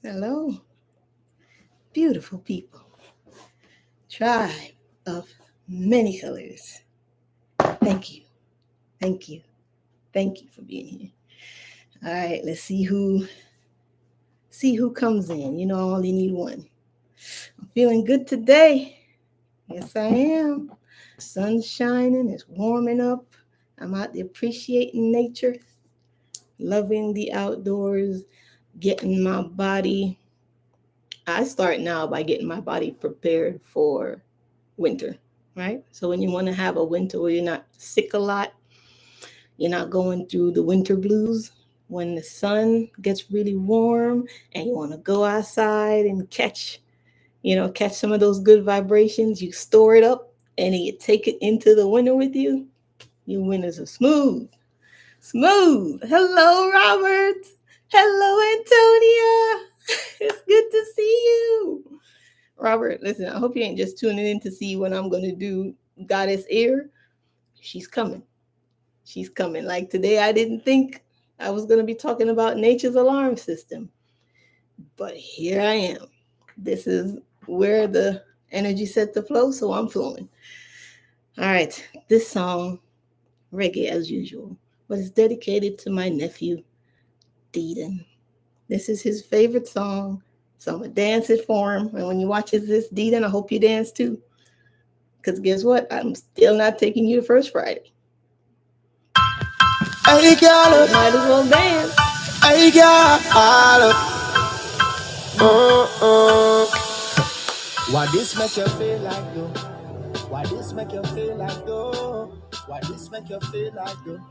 Hello, beautiful people, tribe of many colors. Thank you, thank you, thank you for being here. All right, let's see who comes in. You know, I only need one. I'm feeling good today. Yes, I am. Sun's shining. It's warming up. I'm out there appreciating nature, loving the outdoors, getting my body. I start now by getting my body prepared for winter, right? So when you want to have a winter where you're not sick a lot, you're not going through the winter blues. When the sun gets really warm and you want to go outside and catch some of those good vibrations, you store it up and then you take it into the winter with you. Your winters are smooth, smooth. Hello, Robert. Hello, Antonia. It's good to see you. Robert, listen, I hope you ain't just tuning in to see what I'm going to do Goddess Air. She's coming. She's coming. Like today, I didn't think I was going to be talking about nature's alarm system, but here I am. This is where the energy set to flow, so I'm flowing. All right, this song, reggae as usual, was dedicated to my nephew, Deedon. This is his favorite song, so I'm going to dance it for him. And when you watch this, Deedon, I hope you dance too. Because guess what? I'm still not taking you to First Friday. Hey girl, You might as well dance. hey girl. What this make you feel like though? What this make you feel like though? What this make you feel like though?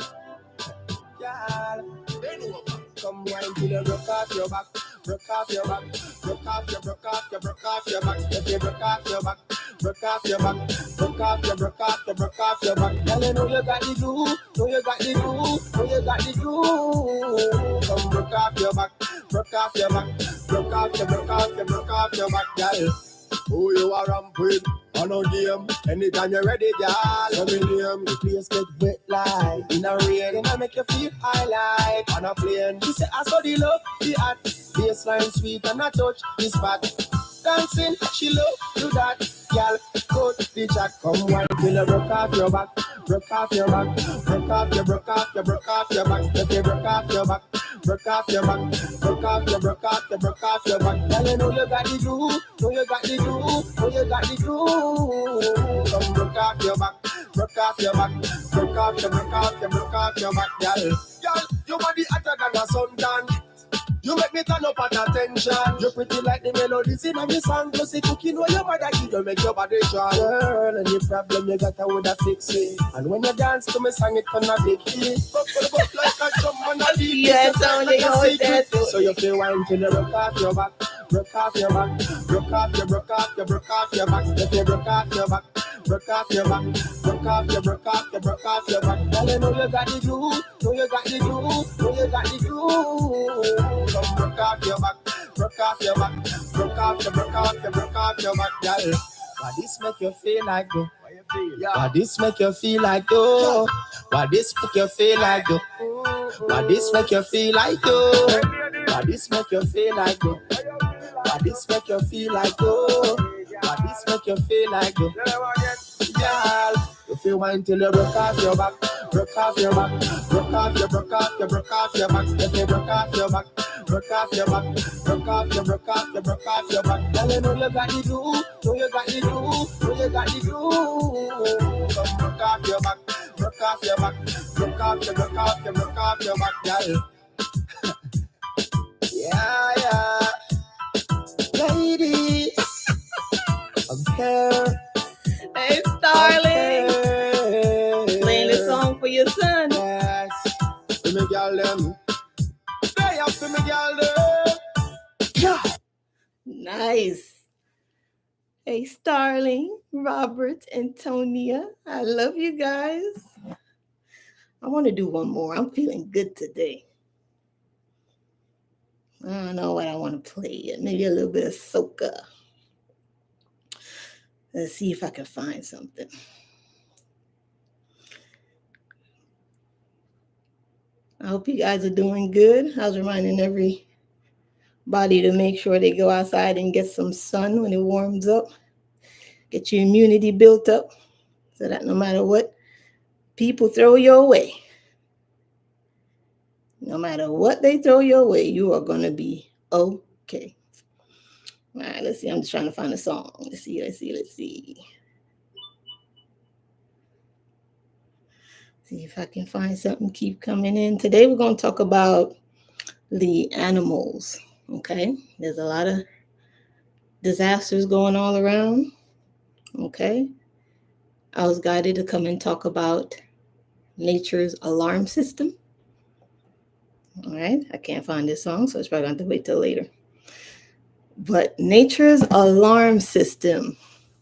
Girl, come wine till you broke off your back, broke off your back, broke off your, broke off your, broke off your back. If you broke off your back, broke off your back, broke off your, broke off your, broke off your back. Girl, you know you got the glue, know you got the glue, know you got the glue. Come broke off your back, broke off your back, broke off your, broke off your, broke off your back, girl. Who you are ramping on a game? Anytime you're ready, girl. Let me name. The place get wet like in a rain, and I make you feel high like on a plane. She say I saw the love, the hot baseline sweet, and I touch the spot. Dancing, she love do that, girl. Go to the chat, come wine till you broke off your back, broke off your back, broke off your, broke off your, broke off your back. If you broke off your back, broke off your back, broke off your, broke off your, broke off your back. Girl, you know you got the glue, know you got the glue, know you got the glue. Come broke off your back, broke off your back, broke off your, broke off your, broke off your back, girl. Girl, your body hotter than a suntan. You make me turn up at attention. You're pretty like the melodies in my song. Plus the cooking where your mother give you make your body strong. Girl, any problem you got, I would have fix it. And when you dance to me, sing it on a big hit. But like a drum on a beat. Yes, only go with that. So you feel wine till you broke off your back, broke off your back, broke off your, broke off your, broke off your back. If you broke off your back, broke off your back, broke off your, broke off your, broke off your back. Girl, you know you got the glue, know you got the glue, know you got the glue. Come broke off your back, broke off your back, broke off your, broke off your, broke off your back, girl. Why this make you feel like though? Why this make you feel like though? Why this make you feel like though? Why this make you feel like though? Why this make you feel like though? Why this make you feel like though? Why this make you feel like though? Girl, you feel wine till you broke off your back, broke off your back, broke off your, broke off your, broke off your back. If you broke off your back, broke off your back, broke off your, broke off your, broke off your back. Girl, you know you got the glue, know you got the glue, know you got the glue. Come broke off your back, broke off your back, broke off your, broke off your, broke off your back, girl. Yeah, ladies, I'm here. Hey, Starling. Playing this song for your son. Yes, for me girl them. Play up for me girl them. Yeah. Nice. Hey, Starling, Robert, Antonia. I love you guys. I want to do one more. I'm feeling good today. I don't know what I want to play yet. Maybe a little bit of soca. Let's see if I can find something. I hope you guys are doing good. I was reminding body to make sure they go outside and get some sun when it warms up, get your immunity built up so that no matter what people throw your way, no matter what they throw your way, you are going to be okay. All right, let's see. I'm just trying to find a song. Let's see. See if I can find something. Keep coming in. Today we're going to talk about the animals. Okay, there's a lot of disasters going all around. Okay, I was guided to come and talk about nature's alarm system. All right, I can't find this song, so it's probably going to have to wait till later. But nature's alarm system,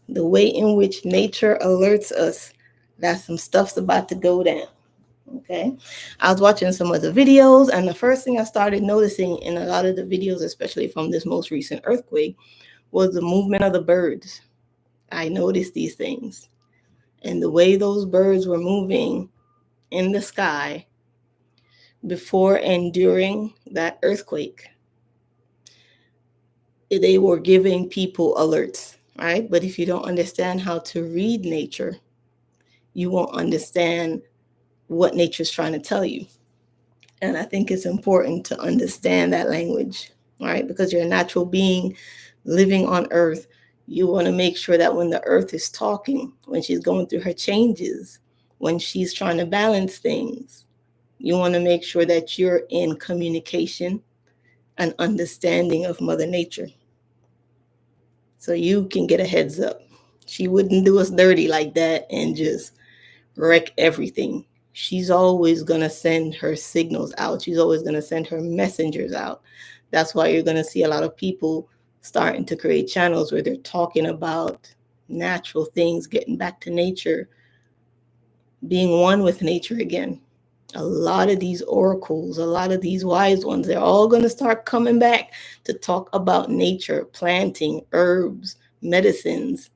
the way in which nature alerts us that some stuff's about to go down. Okay, I was watching some of the videos, and the first thing I started noticing in a lot of the videos, especially from this most recent earthquake, was the movement of the birds. I noticed these things, and the way those birds were moving in the sky before and during that earthquake, they were giving people alerts, right? But if you don't understand how to read nature, you won't understand what nature's trying to tell you. And I think it's important to understand that language, right? Because you're a natural being living on earth. You want to make sure that when the earth is talking, when she's going through her changes, when she's trying to balance things, you want to make sure that you're in communication and understanding of Mother Nature. So you can get a heads up. She wouldn't do us dirty like that and just wreck everything. She's always going to send her signals out. She's always going to send her messengers out. That's why you're going to see a lot of people starting to create channels where they're talking about natural things, getting back to nature, being one with nature again. A lot of these oracles, a lot of these wise ones, they're all going to start coming back to talk about nature, planting, herbs, medicines,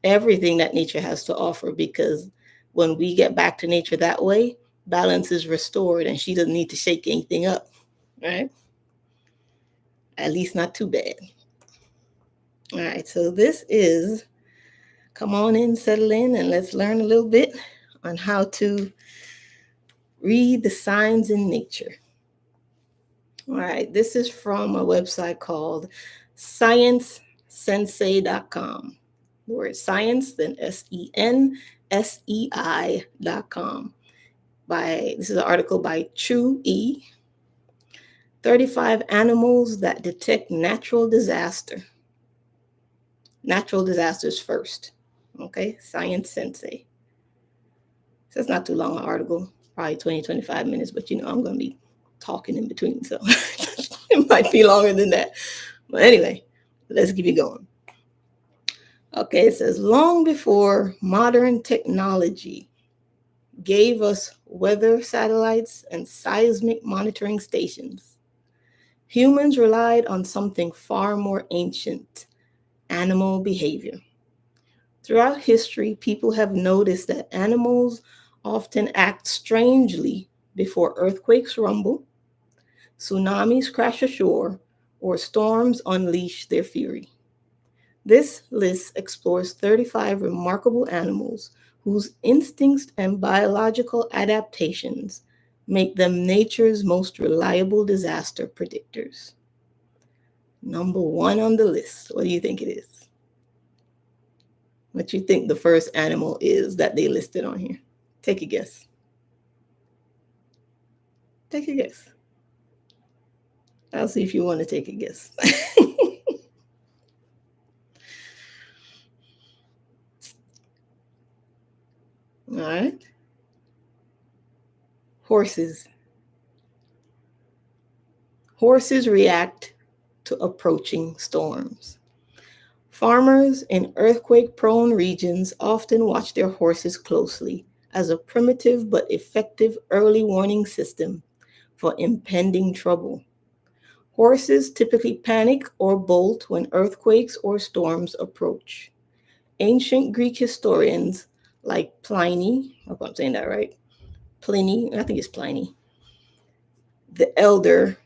everything that nature has to offer, because when we get back to nature that way, balance is restored and she doesn't need to shake anything up, right? At least not too bad. All right, so this is, come on in, settle in, and let's learn a little bit on how to read the signs in nature. All right, this is from a website called sciencesensei.com. The word science, then SENSEI.com. This is an article by Chu E. 35 animals that detect natural disasters first. Okay, Science Sensei. So it's not too long an article, probably 20, 25 minutes, but I'm going to be talking in between, so it might be longer than that. But anyway, let's keep it going. Okay, it says, long before modern technology gave us weather satellites and seismic monitoring stations, humans relied on something far more ancient: animal behavior. Throughout history, people have noticed that animals often act strangely before earthquakes rumble, tsunamis crash ashore, or storms unleash their fury. This list explores 35 remarkable animals whose instincts and biological adaptations make them nature's most reliable disaster predictors. Number 1 on the list, what do you think it is? What do you think the first animal is that they listed on here? Take a guess. Take a guess. I'll see if you want to take a guess. All right. Horses. Horses react to approaching storms. Farmers in earthquake-prone regions often watch their horses closely as a primitive but effective early warning system for impending trouble. Horses typically panic or bolt when earthquakes or storms approach. Ancient Greek historians like Pliny, I hope I'm saying that right, Pliny, I think it's Pliny, the Elder,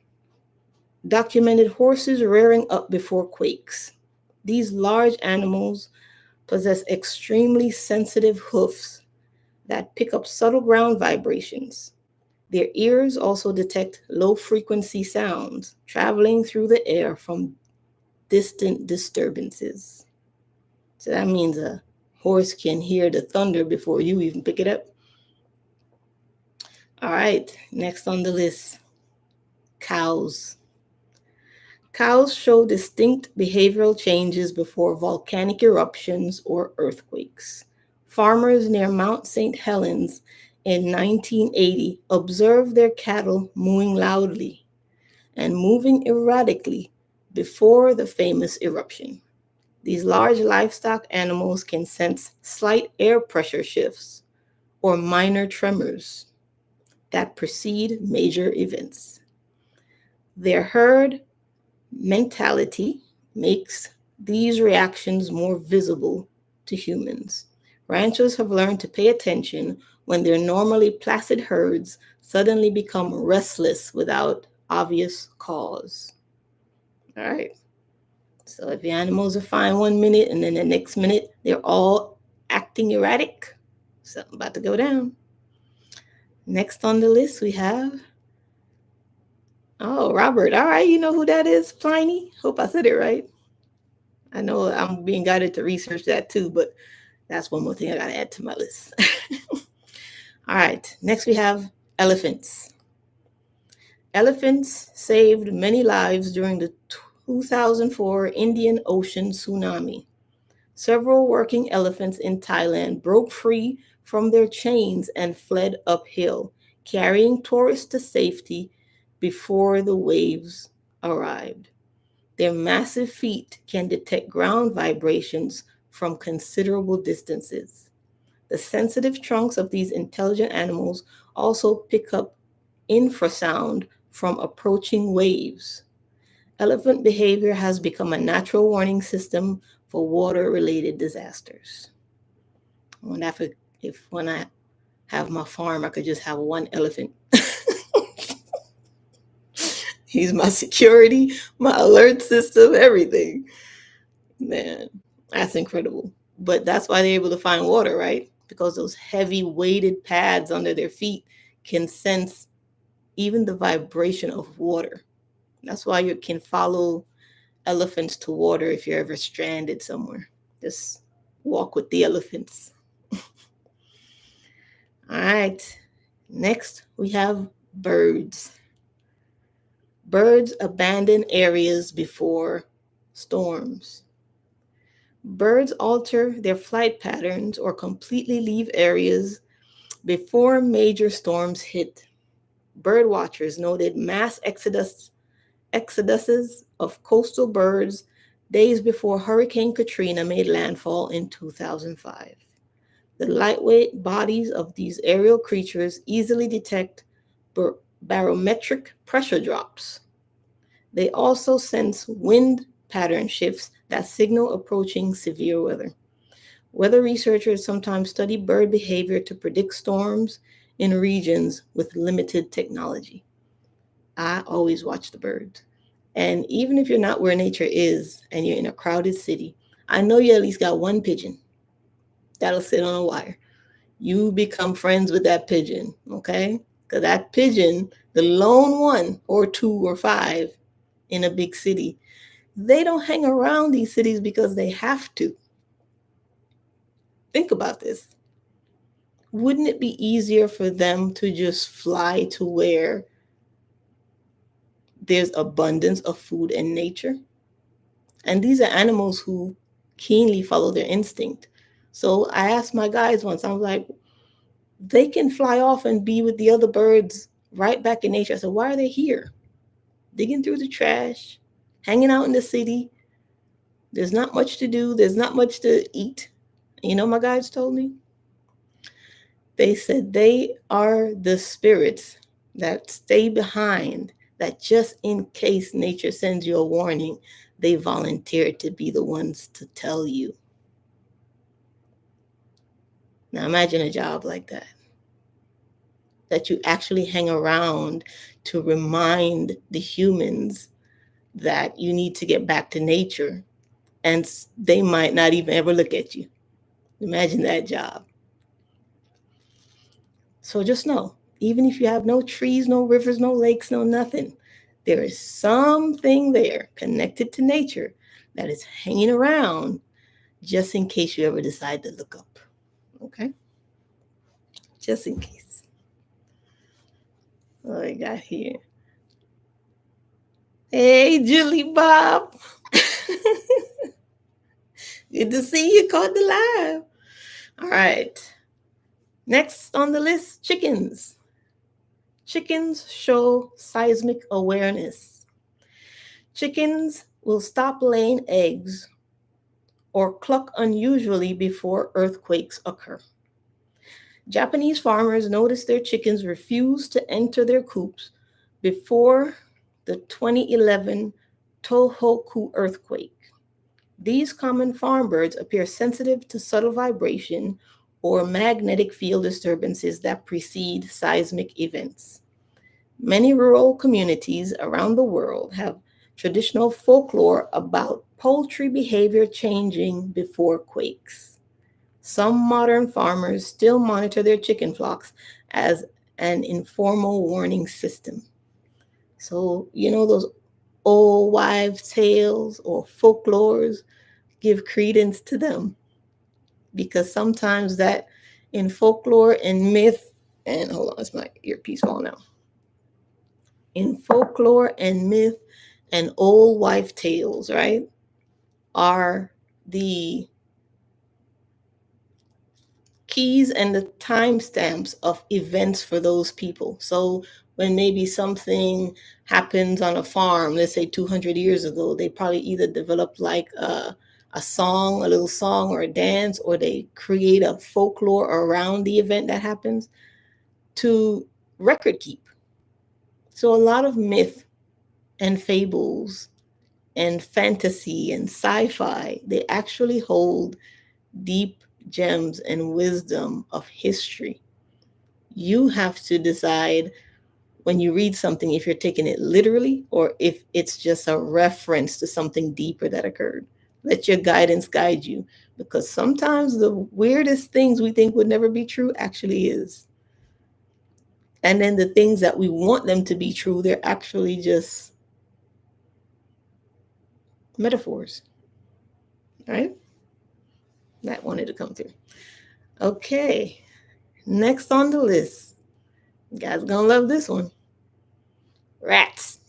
documented horses rearing up before quakes. These large animals possess extremely sensitive hoofs that pick up subtle ground vibrations. Their ears also detect low frequency sounds traveling through the air from distant disturbances. So that means a horse can hear the thunder before you even pick it up. All right, next on the list, cows. Cows show distinct behavioral changes before volcanic eruptions or earthquakes. Farmers near Mount St. Helens in 1980 observed their cattle mooing loudly and moving erratically before the famous eruption. These large livestock animals can sense slight air pressure shifts or minor tremors that precede major events. Their herd mentality makes these reactions more visible to humans. Ranchers have learned to pay attention when their normally placid herds suddenly become restless without obvious cause. All right. So if the animals are fine 1 minute and then the next minute they're all acting erratic, something about to go down. Next on the list we have, oh, Robert. All right, you know who that is, Pliny? Hope I said it right. I know I'm being guided to research that too, but that's one more thing I gotta add to my list. All right, next we have elephants. Elephants saved many lives during the 2004 Indian Ocean tsunami. Several working elephants in Thailand broke free from their chains and fled uphill, carrying tourists to safety before the waves arrived. Their massive feet can detect ground vibrations from considerable distances. The sensitive trunks of these intelligent animals also pick up infrasound from approaching waves. Elephant behavior has become a natural warning system for water related disasters. I wonder if when I have my farm, I could just have one elephant. He's my security, my alert system, everything. Man, that's incredible. But that's why they're able to find water, right? Because those heavy weighted pads under their feet can sense even the vibration of water. That's why you can follow elephants to water if you're ever stranded somewhere. Just walk with the elephants. All right. Next, we have birds. Birds abandon areas before storms. Birds alter their flight patterns or completely leave areas before major storms hit. Bird watchers noted mass exoduses of coastal birds days before Hurricane Katrina made landfall in 2005. The lightweight bodies of these aerial creatures easily detect barometric pressure drops. They also sense wind pattern shifts that signal approaching severe weather. Weather researchers sometimes study bird behavior to predict storms in regions with limited technology. I always watch the birds. And even if you're not where nature is and you're in a crowded city, I know you at least got one pigeon that'll sit on a wire. You become friends with that pigeon, okay? Because that pigeon, the lone one or two or five in a big city, they don't hang around these cities because they have to. Think about this. Wouldn't it be easier for them to just fly to where there's abundance of food and nature? And these are animals who keenly follow their instinct. So I asked my guys once, I'm like, they can fly off and be with the other birds right back in nature. I said, why are they here? Digging through the trash, hanging out in the city. There's not much to do, there's not much to eat. You know, my guides told me? They said they are the spirits that stay behind, that just in case nature sends you a warning, they volunteered to be the ones to tell you. Now imagine a job like that you actually hang around to remind the humans that you need to get back to nature, and they might not even ever look at you. Imagine that job. So just know, even if you have no trees, no rivers, no lakes, no nothing, there is something there connected to nature that is hanging around just in case you ever decide to look up. Okay? Just in case. What I got here? Hey, Julie Bob. Good to see you. Caught the live. All right. Next on the list, chickens. Chickens show seismic awareness. Chickens will stop laying eggs or cluck unusually before earthquakes occur. Japanese farmers noticed their chickens refused to enter their coops before the 2011 Tohoku earthquake. These common farm birds appear sensitive to subtle vibration or magnetic field disturbances that precede seismic events. Many rural communities around the world have traditional folklore about poultry behavior changing before quakes. Some modern farmers still monitor their chicken flocks as an informal warning system. So, those old wives' tales or folklores, give credence to them, because sometimes that in folklore and myth, and hold on, it's my earpiece falling out. In folklore and myth and old wife tales, right, are the keys and the timestamps of events for those people. So when maybe something happens on a farm, let's say 200 years ago, they probably either developed like a song, a little song or a dance, or they create a folklore around the event that happens to record keep. So a lot of myth and fables and fantasy and sci-fi, they actually hold deep gems and wisdom of history. You have to decide when you read something if you're taking it literally or if it's just a reference to something deeper that occurred. Let your guidance guide you, because sometimes the weirdest things we think would never be true actually is. And then the things that we want them to be true, they're actually just metaphors. Right? That wanted to come through. Okay. Next on the list. You guys gonna love this one. Rats.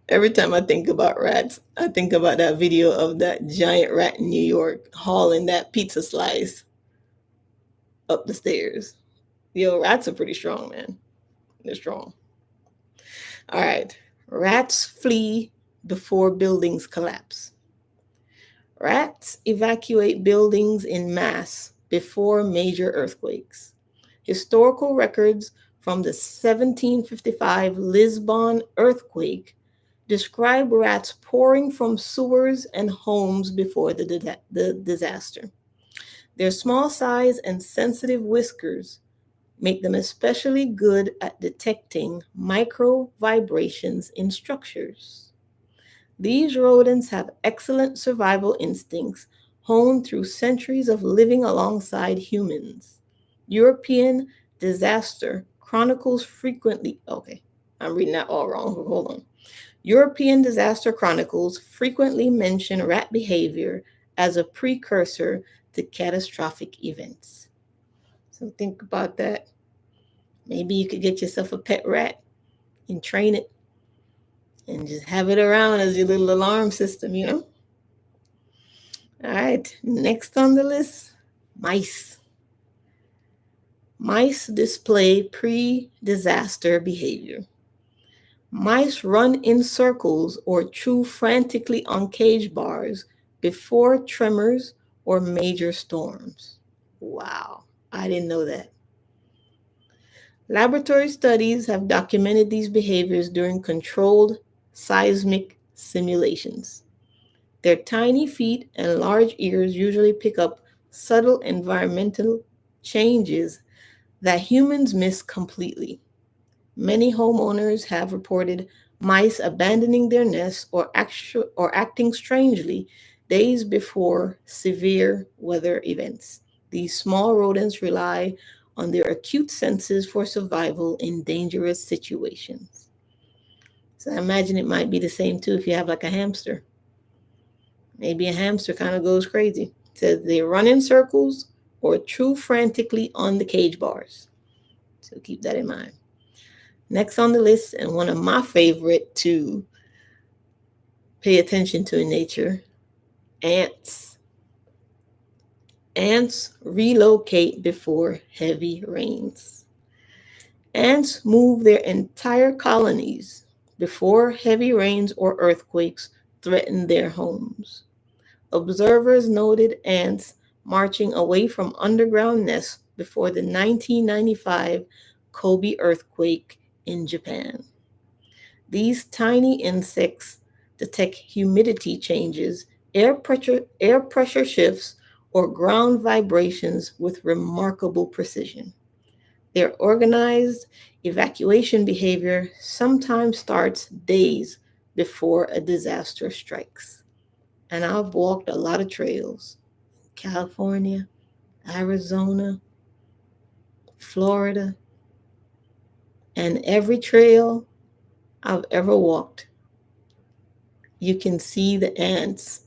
Every time I think about rats, I think about that video of that giant rat in New York hauling that pizza slice up the stairs. Yo, rats are pretty strong, man. They're strong. All right. Rats flee before buildings collapse. Rats evacuate buildings in mass before major earthquakes. Historical records from the 1755 Lisbon earthquake describe rats pouring from sewers and homes before the disaster. Their small size and sensitive whiskers make them especially good at detecting micro vibrations in structures. These rodents have excellent survival instincts honed through centuries of living alongside humans. European disaster chronicles frequently, okay, I'm reading that all wrong. Hold on. European disaster chronicles frequently mention rat behavior as a precursor to catastrophic events. So think about that. Maybe you could get yourself a pet rat and train it and just have it around as your little alarm system. All right, next on the list, mice. Mice display pre-disaster behavior. Mice run in circles or chew frantically on cage bars before tremors or major storms. Wow, I didn't know that. Laboratory studies have documented these behaviors during controlled seismic simulations. Their tiny feet and large ears usually pick up subtle environmental changes that humans miss completely. Many homeowners have reported mice abandoning their nests or acting strangely days before severe weather events. These small rodents rely on their acute senses for survival in dangerous situations. So I imagine it might be the same too if you have like a hamster. Maybe a hamster kind of goes crazy. It says they run in circles or chew frantically on the cage bars. So keep that in mind. Next on the list, and one of my favorite to pay attention to in nature, ants. Ants relocate before heavy rains. Ants move their entire colonies before heavy rains or earthquakes threaten their homes. Observers noted ants marching away from underground nests before the 1995 Kobe earthquake in Japan. These tiny insects detect humidity changes, air pressure shifts, or ground vibrations with remarkable precision. Their organized evacuation behavior sometimes starts days before a disaster strikes. And I've walked a lot of trails: California, Arizona, Florida, and every trail I've ever walked, you can see the ants,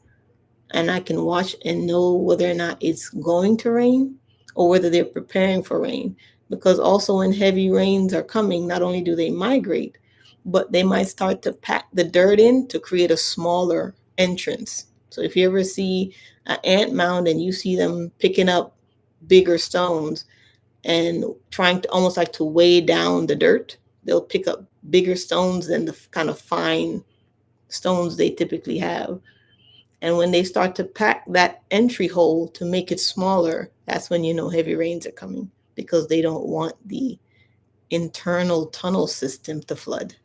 and I can watch and know whether or not it's going to rain or whether they're preparing for rain. Because also, when heavy rains are coming, not only do they migrate, but they might start to pack the dirt in to create a smaller entrance. So if you ever see an ant mound and you see them picking up bigger stones and trying to almost like to weigh down the dirt, they'll pick up bigger stones than the kind of fine stones they typically have. And when they start to pack that entry hole to make it smaller, that's when you know heavy rains are coming, because they don't want the internal tunnel system to flood.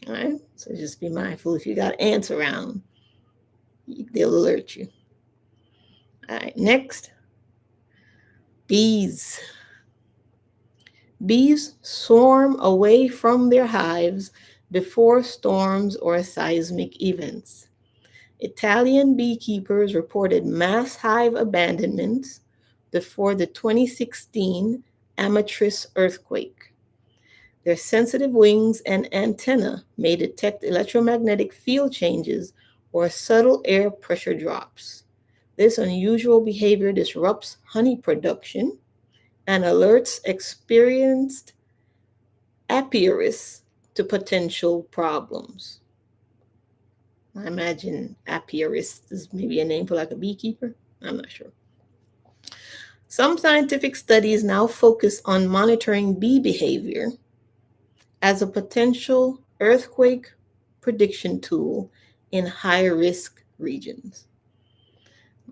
All right. So just be mindful if you got ants around, they'll alert you. All right. Next, bees. Bees swarm away from their hives before storms or seismic events. Italian beekeepers reported mass hive abandonments before the 2016 Amatrice earthquake. Their sensitive wings and antennae may detect electromagnetic field changes or subtle air pressure drops. This unusual behavior disrupts honey production and alerts experienced apiarists to potential problems. I imagine apiarist is maybe a name for like a beekeeper. I'm not sure. Some scientific studies now focus on monitoring bee behavior as a potential earthquake prediction tool in high risk regions.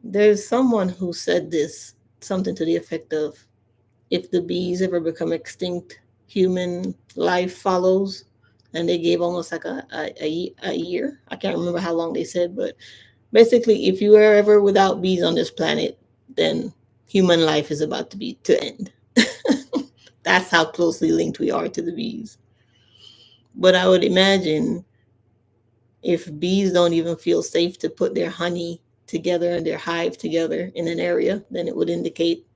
There's someone who said this, something to the effect of, if the bees ever become extinct, human life follows. And they gave almost like a year. I can't remember how long they said, but basically, if you are ever without bees on this planet, then human life is about to end. That's how closely linked we are to the bees. But I would imagine if bees don't even feel safe to put their honey together and their hive together in an area, then it would indicate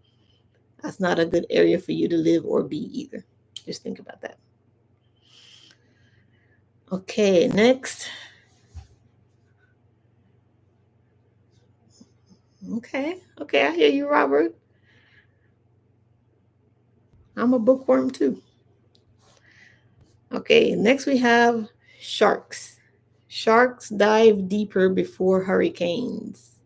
that's not a good area for you to live or be either. Just think about that. Okay, next. Okay, I hear you, Robert. I'm a bookworm too. Okay, next we have sharks. Sharks dive deeper before hurricanes.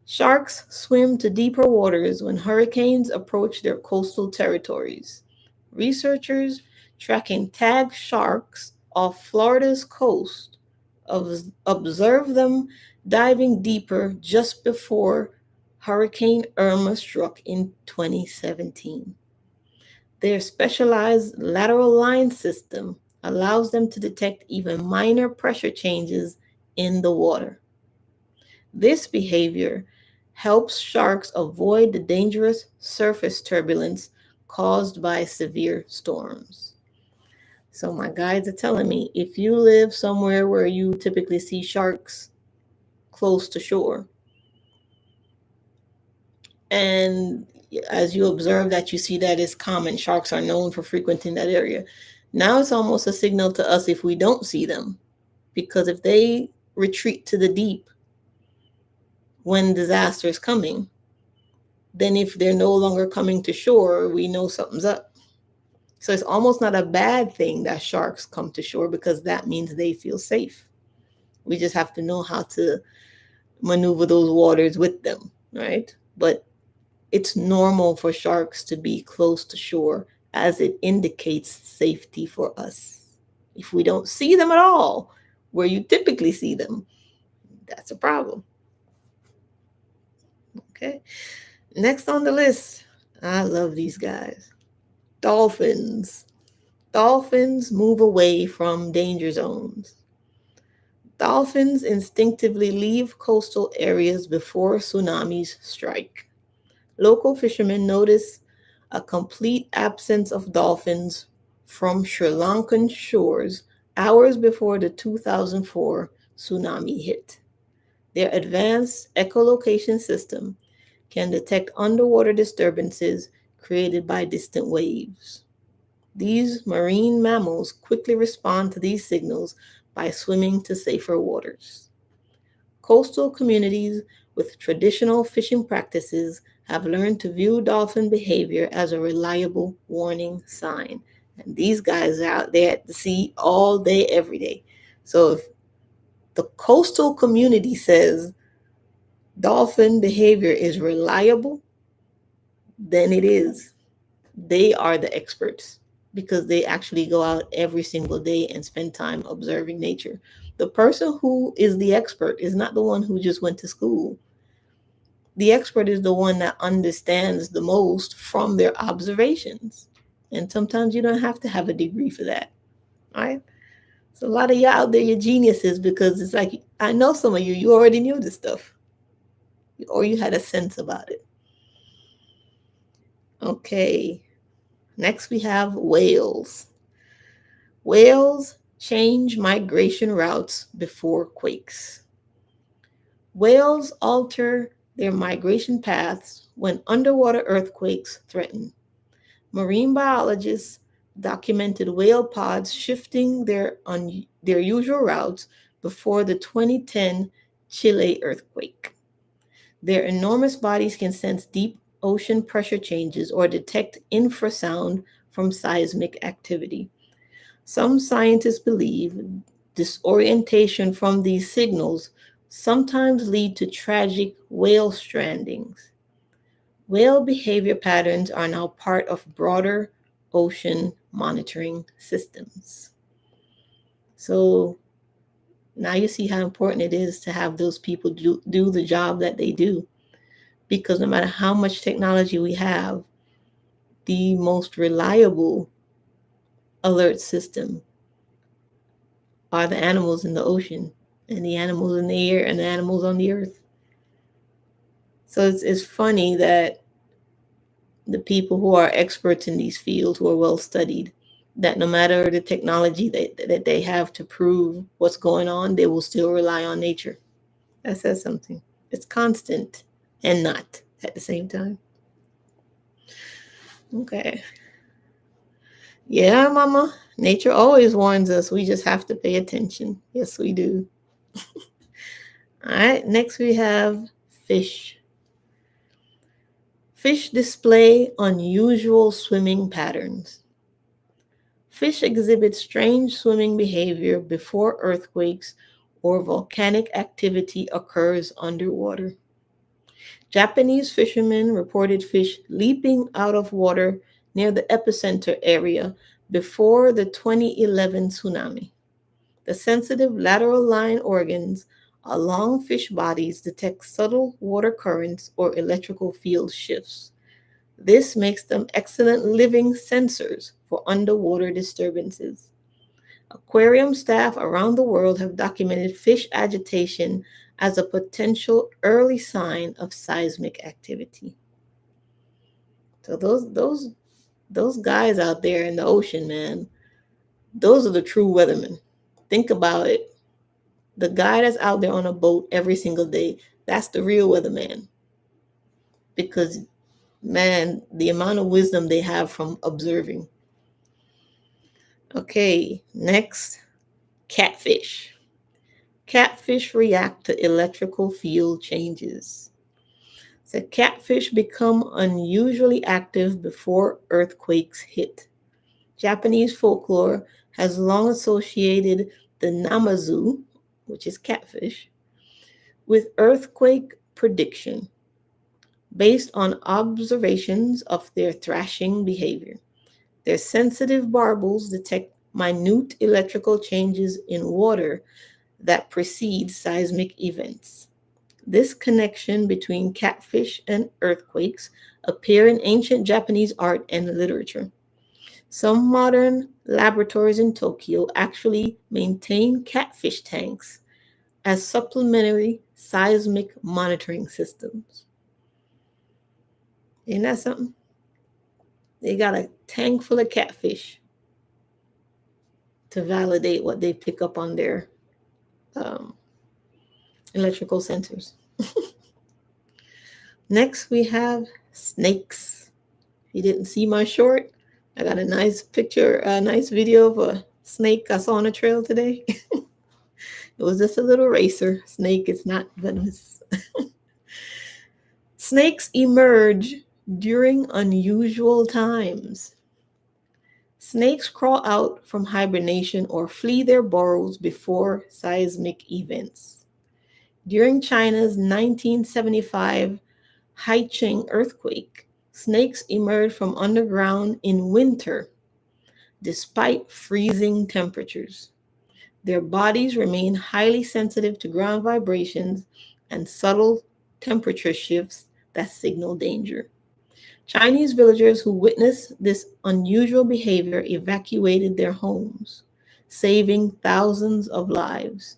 Sharks swim to deeper waters when hurricanes approach their coastal territories. Researchers tracking tagged sharks off Florida's coast observed them diving deeper just before Hurricane Irma struck in 2017. Their specialized lateral line system allows them to detect even minor pressure changes in the water. This behavior helps sharks avoid the dangerous surface turbulence caused by severe storms. So my guides are telling me if you live somewhere where you typically see sharks close to shore, and as you observe that, you see that it's common. Sharks are known for frequenting that area. Now it's almost a signal to us if we don't see them, because if they retreat to the deep when disaster is coming, then if they're no longer coming to shore, we know something's up. So it's almost not a bad thing that sharks come to shore because that means they feel safe. We just have to know how to maneuver those waters with them, right? But it's normal for sharks to be close to shore as it indicates safety for us. If we don't see them at all, where you typically see them, that's a problem. Okay. Next on the list, I love these guys. Dolphins. Dolphins move away from danger zones. Dolphins instinctively leave coastal areas before tsunamis strike. Local fishermen notice a complete absence of dolphins from Sri Lankan shores hours before the 2004 tsunami hit. Their advanced echolocation system can detect underwater disturbances created by distant waves. These marine mammals quickly respond to these signals by swimming to safer waters. Coastal communities with traditional fishing practices have learned to view dolphin behavior as a reliable warning sign. And these guys are out there at the sea all day, every day. So if the coastal community says dolphin behavior is reliable, then it is. They are the experts because they actually go out every single day and spend time observing nature. The person who is the expert is not the one who just went to school. The expert is the one that understands the most from their observations. And sometimes you don't have to have a degree for that, right? So a lot of y'all out there, you're geniuses because it's like, I know some of you, you already knew this stuff or you had a sense about it. Okay, next we have whales. Whales change migration routes before quakes. Whales alter their migration paths when underwater earthquakes threaten. Marine biologists documented whale pods shifting their usual routes before the 2010 Chile earthquake. Their enormous bodies can sense deep ocean pressure changes or detect infrasound from seismic activity. Some scientists believe disorientation from these signals sometimes lead to tragic whale strandings. Whale behavior patterns are now part of broader ocean monitoring systems. So now you see how important it is to have those people do the job that they do. Because no matter how much technology we have, the most reliable alert system are the animals in the ocean and the animals in the air and the animals on the earth. So it's funny that the people who are experts in these fields, who are well studied, that no matter the technology that they have to prove what's going on, they will still rely on nature. That says something. It's constant and not at the same time. Okay. Yeah, mama. Nature always warns us. We just have to pay attention. Yes, we do. All right. Next, we have fish. Fish display unusual swimming patterns. Fish exhibit strange swimming behavior before earthquakes or volcanic activity occurs underwater. Japanese fishermen reported fish leaping out of water near the epicenter area before the 2011 tsunami. The sensitive lateral line organs along fish bodies detect subtle water currents or electrical field shifts. This makes them excellent living sensors for underwater disturbances. Aquarium staff around the world have documented fish agitation as a potential early sign of seismic activity. So those guys out there in the ocean, man, Those are the true weathermen. Think about it. The guy that's out there on a boat every single day, that's the real weatherman. Because, man, the amount of wisdom they have from observing. Okay, next, catfish. Catfish react to electrical field changes. So catfish become unusually active before earthquakes hit. Japanese folklore has long associated the namazu, which is catfish, with earthquake prediction based on observations of their thrashing behavior. Their sensitive barbels detect minute electrical changes in water that precede seismic events. This connection between catfish and earthquakes appear in ancient Japanese art and literature. Some modern laboratories in Tokyo actually maintain catfish tanks as supplementary seismic monitoring systems. Isn't that something? They got a tank full of catfish to validate what they pick up on their um, electrical sensors. Next, we have snakes. If you didn't see my short, I got a nice picture, a nice video of a snake I saw on a trail today. It was just a little racer. Snake is not venomous. Snakes emerge during unusual times. Snakes crawl out from hibernation or flee their burrows before seismic events. During China's 1975 Haicheng earthquake, snakes emerged from underground in winter despite freezing temperatures. Their bodies remain highly sensitive to ground vibrations and subtle temperature shifts that signal danger. Chinese villagers who witnessed this unusual behavior evacuated their homes, saving thousands of lives.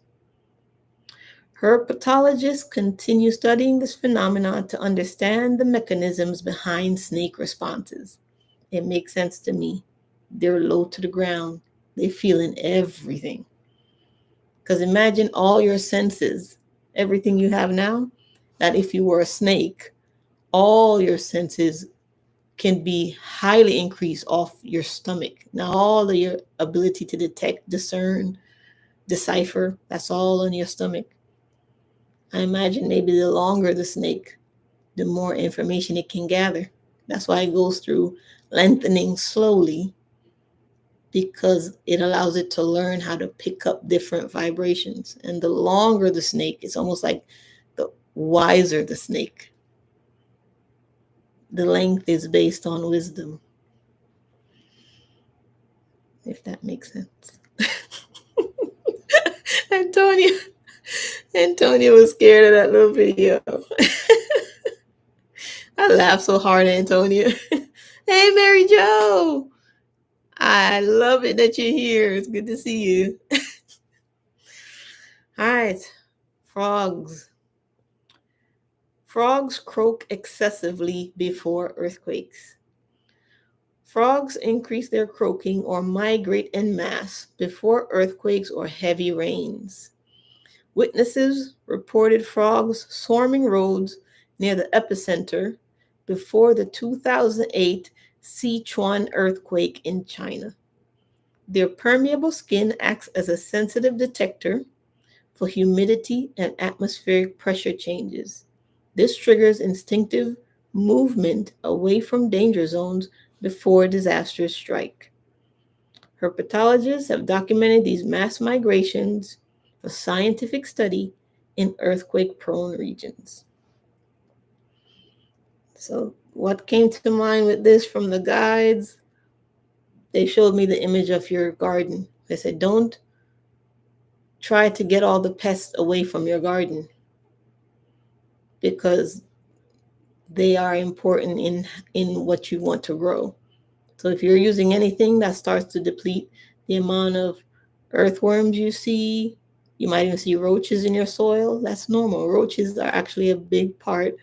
Herpetologists continue studying this phenomenon to understand the mechanisms behind snake responses. It makes sense to me. They're low to the ground, they feel in everything. Because imagine all your senses, everything you have now, that if you were a snake, all your senses can be highly increased off your stomach. Now, all of your ability to detect, discern, decipher, that's all on your stomach. I imagine maybe the longer the snake, the more information it can gather. That's why it goes through lengthening slowly, because it allows it to learn how to pick up different vibrations. And the longer the snake, it's almost like the wiser the snake. The length is based on wisdom, if that makes sense. Antonio, Antonio was scared of that little video. I laughed so hard, Antonio. Hey, Mary Jo. I love it that you're here. It's good to see you. All right, frogs. Frogs croak excessively before earthquakes. Frogs increase their croaking or migrate en masse before earthquakes or heavy rains. Witnesses reported frogs swarming roads near the epicenter before the 2008 Sichuan earthquake in China. Their permeable skin acts as a sensitive detector for humidity and atmospheric pressure changes. This triggers instinctive movement away from danger zones before disasters strike. Herpetologists have documented these mass migrations for scientific study in earthquake prone regions. So, what came to mind with this from the guides? They showed me the image of your garden. They said, don't try to get all the pests away from your garden, because they are important in what you want to grow. So if you're using anything that starts to deplete the amount of earthworms you see, you might even see roaches in your soil. That's normal. Roaches are actually a big part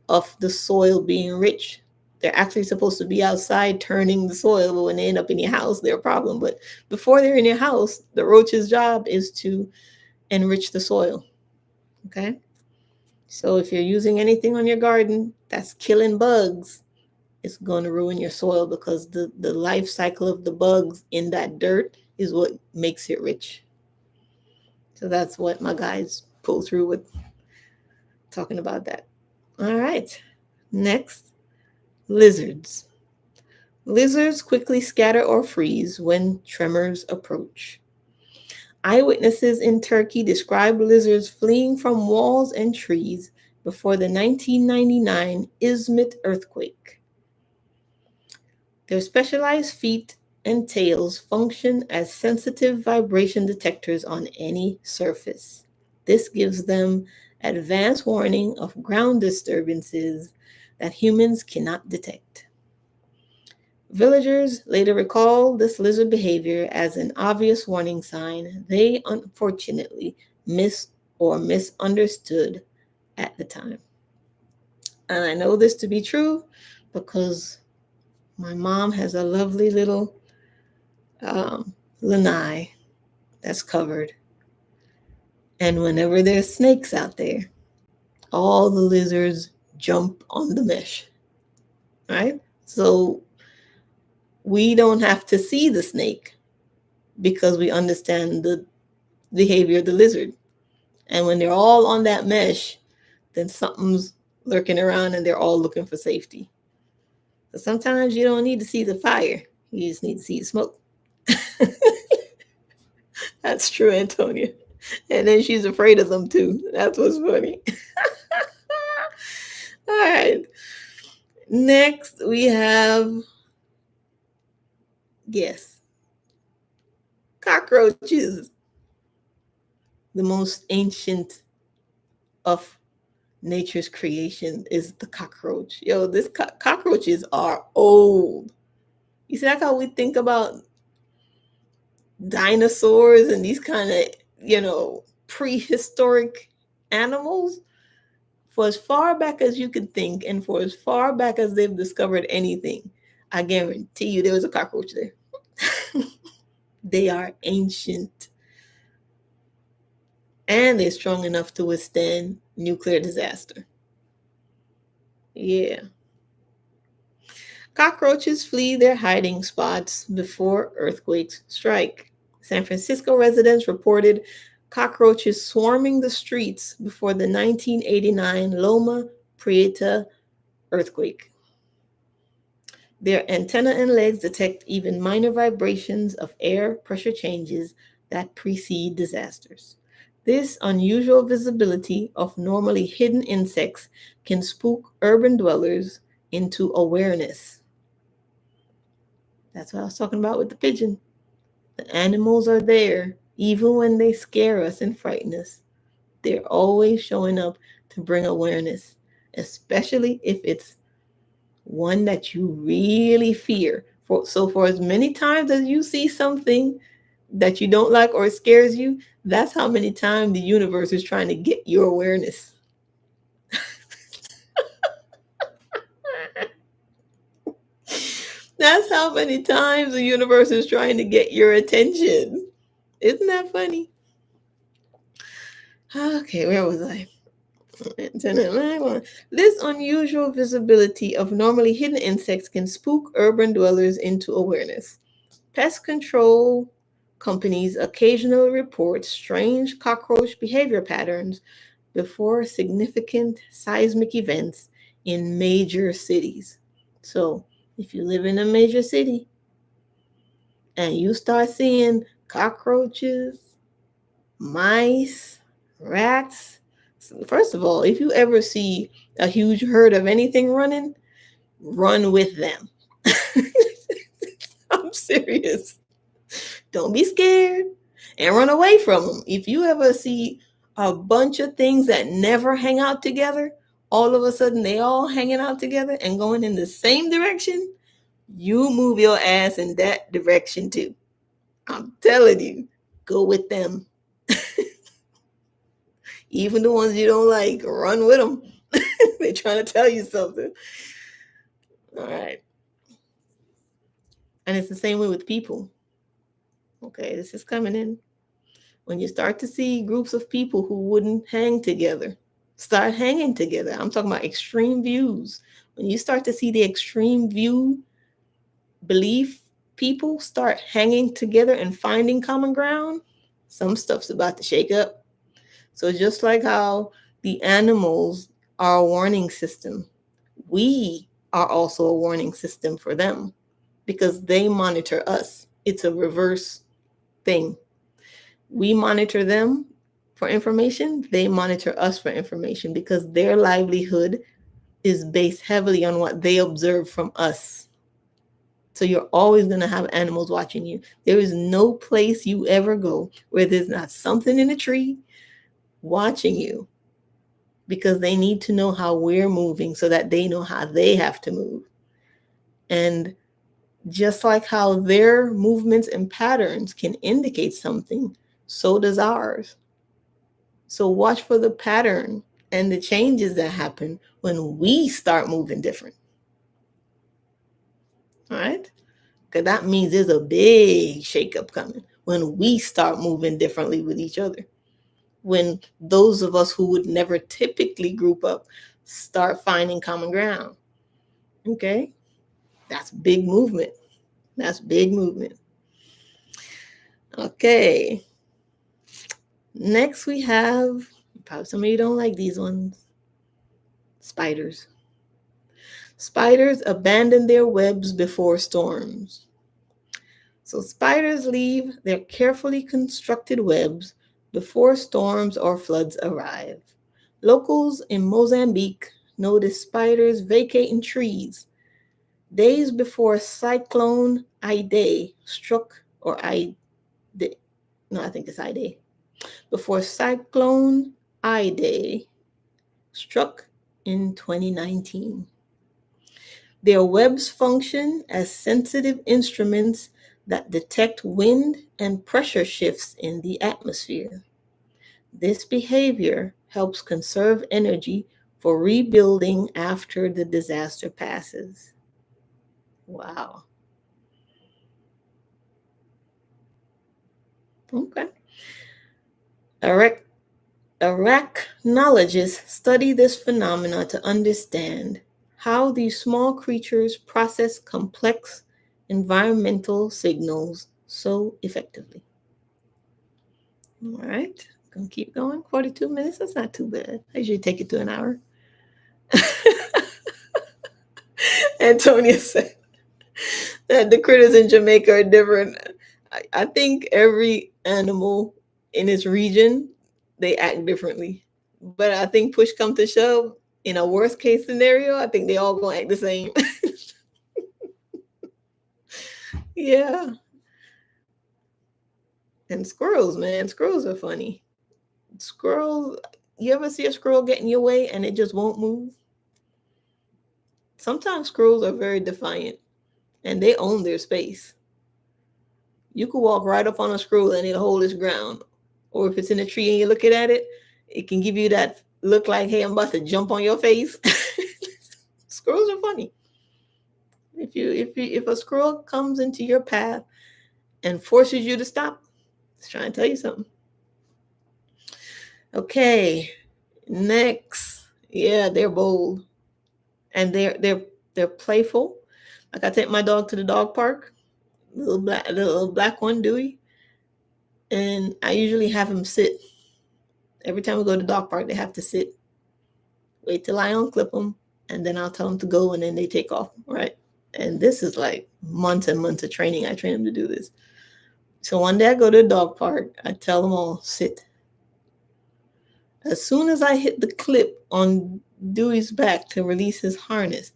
of the soil being rich. They're actually supposed to be outside turning the soil, but when they end up in your house, they're a problem. But before they're in your house, the roach's job is to enrich the soil. Okay. So if you're using anything on your garden that's killing bugs, it's going to ruin your soil because the life cycle of the bugs in that dirt is what makes it rich. So that's what my guys pull through with talking about that. All right. Next, lizards. Lizards quickly scatter or freeze when tremors approach. Eyewitnesses in Turkey describe lizards fleeing from walls and trees before the 1999 Izmit earthquake. Their specialized feet and tails function as sensitive vibration detectors on any surface. This gives them advance warning of ground disturbances that humans cannot detect. Villagers later recall this lizard behavior as an obvious warning sign they unfortunately missed or misunderstood at the time. And I know this to be true because my mom has a lovely little lanai that's covered. And whenever there's snakes out there, all the lizards jump on the mesh, right? So we don't have to see the snake because we understand the behavior of the lizard. And when they're all on that mesh, then something's lurking around and they're all looking for safety. So sometimes you don't need to see the fire, you just need to see the smoke. That's true, Antonia. And then she's afraid of them too. That's what's funny. All right. Next, we have, yes, cockroaches. The most ancient of nature's creation is the cockroach. Yo, this cockroaches are old. You see, that's how we think about dinosaurs and these kind of, prehistoric animals. For as far back as you could think, and for as far back as they've discovered anything, I guarantee you there was a cockroach there. They are ancient. And they're strong enough to withstand nuclear disaster. Yeah. Cockroaches flee their hiding spots before earthquakes strike. San Francisco residents reported cockroaches swarming the streets before the 1989 Loma Prieta earthquake. Their antennae and legs detect even minor vibrations of air pressure changes that precede disasters. This unusual visibility of normally hidden insects can spook urban dwellers into awareness. That's what I was talking about with the pigeon. The animals are there even when they scare us and frighten us. They're always showing up to bring awareness, especially if it's one that you really fear. For as many times as you see something that you don't like or it scares you, that's how many times the universe is trying to get your awareness. That's how many times the universe is trying to get your attention. Isn't that funny? Okay, where was I? This unusual visibility of normally hidden insects can spook urban dwellers into awareness. Pest control companies occasionally report strange cockroach behavior patterns before significant seismic events in major cities. So, if you live in a major city and you start seeing cockroaches, mice, rats, first of all, if you ever see a huge herd of anything running, run with them. I'm serious. Don't be scared and run away from them. If you ever see a bunch of things that never hang out together, all of a sudden they all hanging out together and going in the same direction, you move your ass in that direction too. I'm telling you, go with them. Even the ones you don't like, run with them. They're trying to tell you something. All right. And it's the same way with people. Okay, this is coming in. When you start to see groups of people who wouldn't hang together, start hanging together. I'm talking about extreme views. When you start to see the extreme view belief people start hanging together and finding common ground, some stuff's about to shake up. So just like how the animals are a warning system, we are also a warning system for them because they monitor us. It's a reverse thing. We monitor them for information, they monitor us for information because their livelihood is based heavily on what they observe from us. So you're always going to have animals watching you. There is no place you ever go where there's not something in a tree watching you because they need to know how we're moving so that they know how they have to move. And just like how their movements and patterns can indicate something, so does ours. So watch for the pattern and the changes that happen when we start moving different. All right? Because that means there's a big shakeup coming when we start moving differently with each other. When those of us who would never typically group up start finding common ground. Okay? That's big movement. That's big movement. Okay. Next we have, probably some of you don't like these ones, spiders. Spiders abandon their webs before storms. So spiders leave their carefully constructed webs before storms or floods arrive. Locals in Mozambique noticed spiders vacating trees days before Cyclone Idai struck, or I think it's Idai. Before Cyclone Idai struck in 2019. Their webs function as sensitive instruments that detect wind and pressure shifts in the atmosphere. This behavior helps conserve energy for rebuilding after the disaster passes. Wow. Okay. Arachnologists study this phenomena to understand how these small creatures process complex environmental signals so effectively. All right, gonna keep going. 42 minutes, that's not too bad. I usually take it to an hour. Antonia said that the critters in Jamaica are different. I think every animal in its region, they act differently. But I think push come to shove, in a worst case scenario, I think they all gonna act the same. Yeah. And squirrels, man, squirrels are funny. Squirrels, you ever see a squirrel get in your way and it just won't move? Sometimes squirrels are very defiant and they own their space. You could walk right up on a squirrel and it'll hold its ground. Or if it's in a tree and you're looking at it, it can give you that look like, hey, I'm about to jump on your face. Squirrels are funny. If a squirrel comes into your path and forces you to stop, it's trying to tell you something. Okay, next. Yeah, they're bold. And they're playful. Like I take my dog to the dog park, little black one, Dewey, and I usually have him sit. Every time we go to the dog park, they have to sit. Wait till I unclip them, and then I'll tell them to go, and then they take off, right? And this is like months and months of training. I train them to do this. So one day I go to the dog park, I tell them all, sit. As soon as I hit the clip on Dewey's back to release his harness,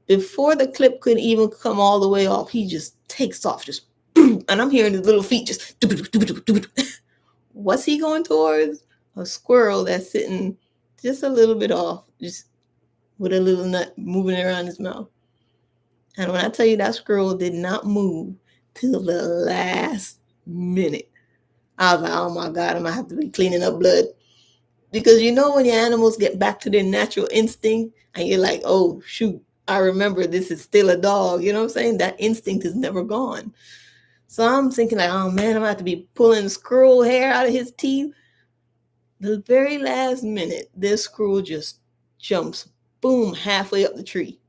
before the clip could even come all the way off, he just takes off, just boom, and I'm hearing his little feet just. What's he going towards? A squirrel that's sitting just a little bit off, just with a little nut moving around his mouth. And when I tell you that squirrel did not move till the last minute, I was like, oh my God, I'm going to have to be cleaning up blood. Because you know when your animals get back to their natural instinct and you're like, oh, shoot, I remember this is still a dog. You know what I'm saying? That instinct is never gone. So I'm thinking like, oh man, I'm about to be pulling squirrel hair out of his teeth. The very last minute, this squirrel just jumps, boom, halfway up the tree.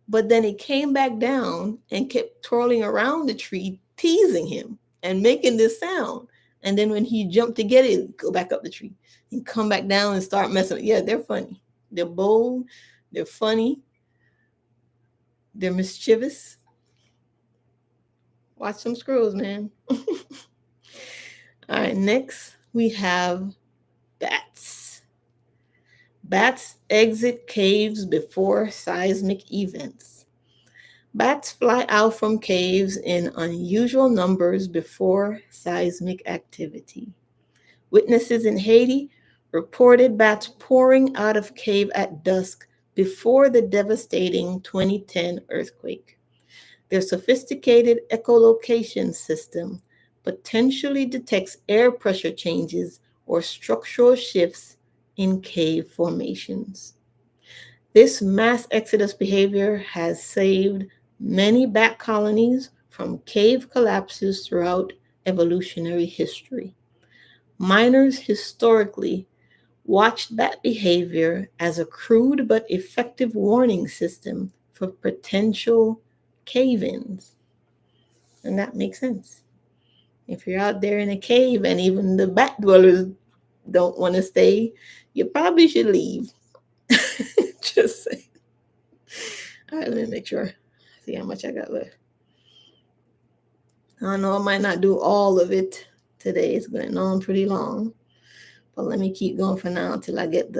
But then it came back down and kept twirling around the tree, teasing him and making this sound. And then when he jumped to get it, go back up the tree and come back down and start messing with it. Yeah, they're funny. They're bold. They're funny. They're mischievous. Watch some squirrels, man. All right, next we have bats. Bats exit caves before seismic events. Bats fly out from caves in unusual numbers before seismic activity. Witnesses in Haiti reported bats pouring out of cave at dusk before the devastating 2010 earthquake. Their sophisticated echolocation system potentially detects air pressure changes or structural shifts in cave formations. This mass exodus behavior has saved many bat colonies from cave collapses throughout evolutionary history. Miners historically watched bat behavior as a crude but effective warning system for potential cave ins. And that makes sense. If you're out there in a cave and even the bat dwellers don't want to stay, you probably should leave. Just say. All right, let me make sure. See how much I got left. I know I might not do all of it today. It's going on pretty long. But let me keep going for now until I get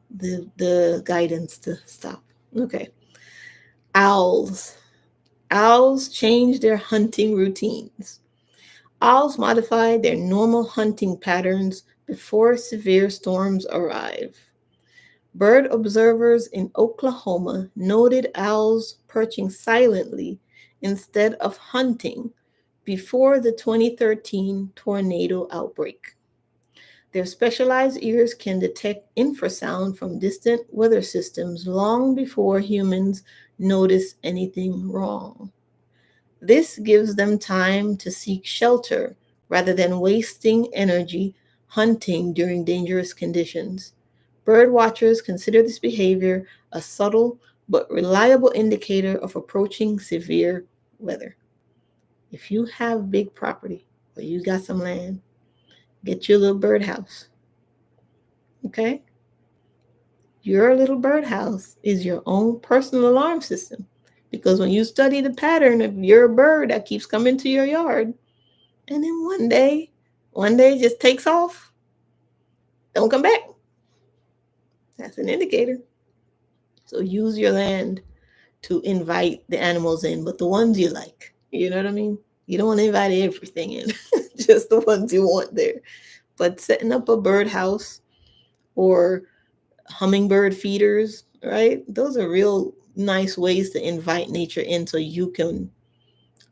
the guidance to stop. Okay. Owls. Owls change their hunting routines. Owls modify their normal hunting patterns before severe storms arrive. Bird observers in Oklahoma noted owls perching silently instead of hunting before the 2013 tornado outbreak. Their specialized ears can detect infrasound from distant weather systems long before humans notice anything wrong. This gives them time to seek shelter rather than wasting energy hunting during dangerous conditions. Bird watchers consider this behavior a subtle but reliable indicator of approaching severe weather. If you have big property or you got some land, get your little birdhouse. Okay? Your little birdhouse is your own personal alarm system. Because when you study the pattern of your bird that keeps coming to your yard, and then one day it just takes off, don't come back. That's an indicator. So use your land to invite the animals in, but the ones you like. You know what I mean? You don't want to invite everything in, just the ones you want there. But setting up a birdhouse or hummingbird feeders, right? Those are real nice ways to invite nature in so you can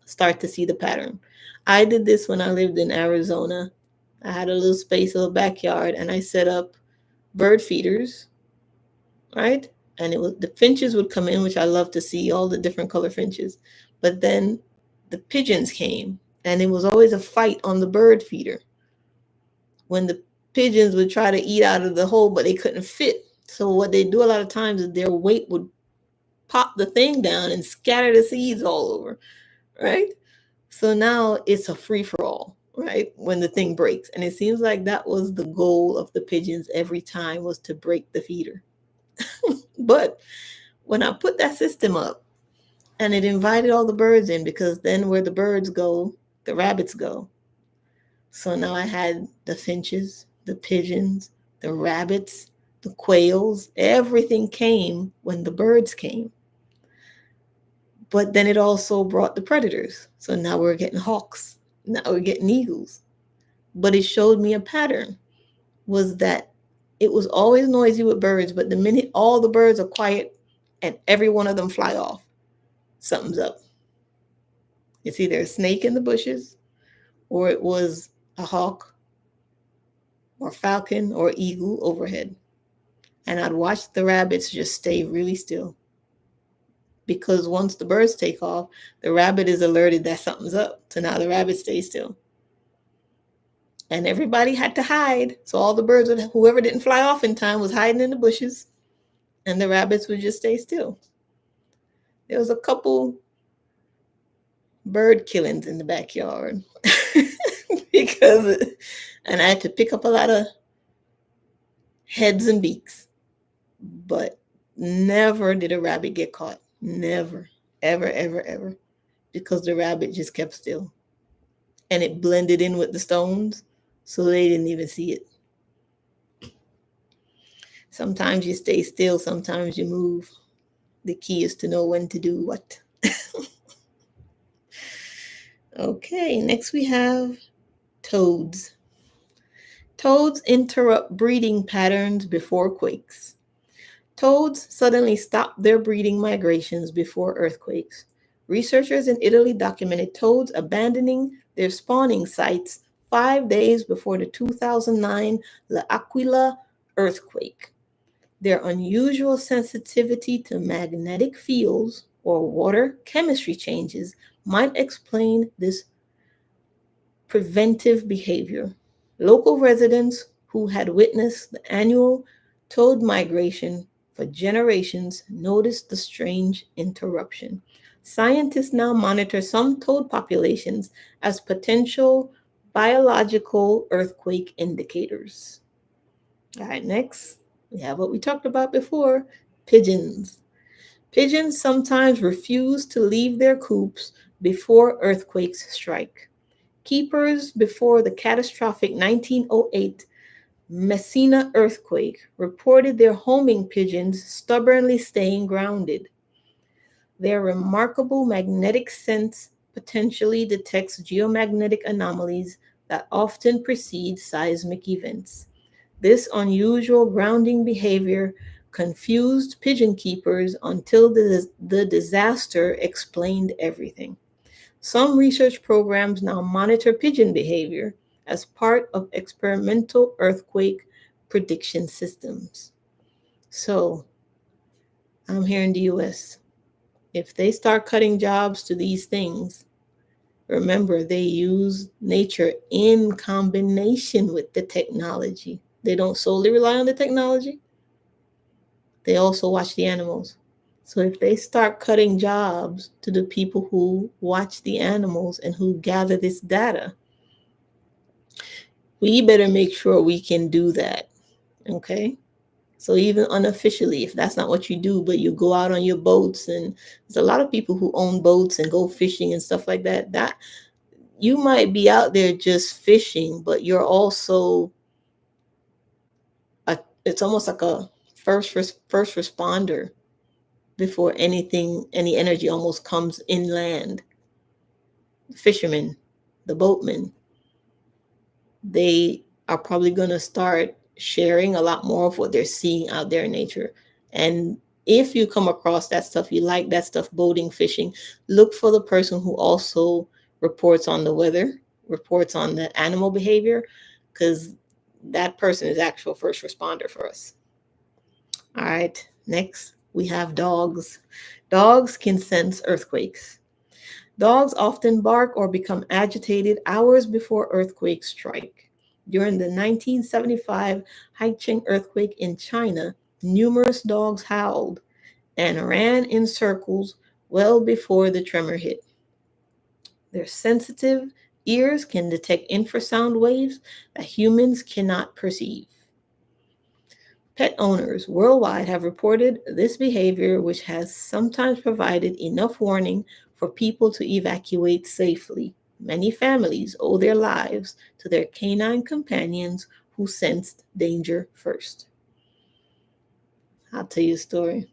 start to see the pattern. I did this when I lived in Arizona. I had a little space, a little backyard, and I set up bird feeders, right? And it was the finches would come in, which I love to see all the different color finches. But then the pigeons came, and it was always a fight on the bird feeder when the pigeons would try to eat out of the hole, but they couldn't fit. So what they do a lot of times is their weight would pop the thing down and scatter the seeds all over, right? So now it's a free for all, right? When the thing breaks. And it seems like that was the goal of the pigeons every time, was to break the feeder. But when I put that system up and it invited all the birds in, because then where the birds go, the rabbits go. So now I had the finches, the pigeons, the rabbits, the quails, everything came when the birds came. But then it also brought the predators. So now we're getting hawks. Now we're getting eagles. But it showed me a pattern, was that it was always noisy with birds, but the minute all the birds are quiet and every one of them fly off, something's up. It's either a snake in the bushes, or it was a hawk or falcon or eagle overhead. And I'd watch the rabbits just stay really still. Because once the birds take off, the rabbit is alerted that something's up. So now the rabbit stays still. And everybody had to hide. So all the birds, whoever didn't fly off in time, was hiding in the bushes. And the rabbits would just stay still. There was a couple bird killings in the backyard. And I had to pick up a lot of heads and beaks. But never did a rabbit get caught. Never. Ever, ever, ever. Because the rabbit just kept still. And it blended in with the stones, so they didn't even see it. Sometimes you stay still, sometimes you move. The key is to know when to do what. Okay, next we have toads. Toads interrupt breeding patterns before quakes. Toads suddenly stop their breeding migrations before earthquakes. Researchers in Italy documented toads abandoning their spawning sites 5 days before the 2009 L'Aquila earthquake. Their unusual sensitivity to magnetic fields or water chemistry changes might explain this preventive behavior. Local residents who had witnessed the annual toad migration for generations noticed the strange interruption. Scientists now monitor some toad populations as potential biological earthquake indicators. All right, next, we have what we talked about before, pigeons. Pigeons sometimes refuse to leave their coops before earthquakes strike. Keepers before the catastrophic 1908 Messina earthquake reported their homing pigeons stubbornly staying grounded. Their remarkable magnetic sense potentially detects geomagnetic anomalies that often precede seismic events. This unusual grounding behavior confused pigeon keepers until the disaster explained everything. Some research programs now monitor pigeon behavior as part of experimental earthquake prediction systems. So, I'm here in the US. If they start cutting jobs to these things, remember they use nature in combination with the technology. They don't solely rely on the technology, they also watch the animals. So if they start cutting jobs to the people who watch the animals and who gather this data, we better make sure we can do that. Okay? So even unofficially, if that's not what you do, but you go out on your boats, and there's a lot of people who own boats and go fishing and stuff like that, that you might be out there just fishing, but you're also it's almost like a first responder before any energy almost comes inland. The fishermen, the boatmen, they are probably going to start sharing a lot more of what they're seeing out there in nature. And if you come across that stuff, you like that stuff, boating, fishing, look for the person who also reports on the weather, reports on the animal behavior, because that person is actual first responder for us. All right, next we have dogs. Dogs can sense earthquakes. Dogs often bark or become agitated hours before earthquakes strike. During the 1975 Haicheng earthquake in China, numerous dogs howled and ran in circles well before the tremor hit. Their sensitive ears can detect infrasound waves that humans cannot perceive. Pet owners worldwide have reported this behavior, which has sometimes provided enough warning for people to evacuate safely. Many families owe their lives to their canine companions who sensed danger first. I'll tell you a story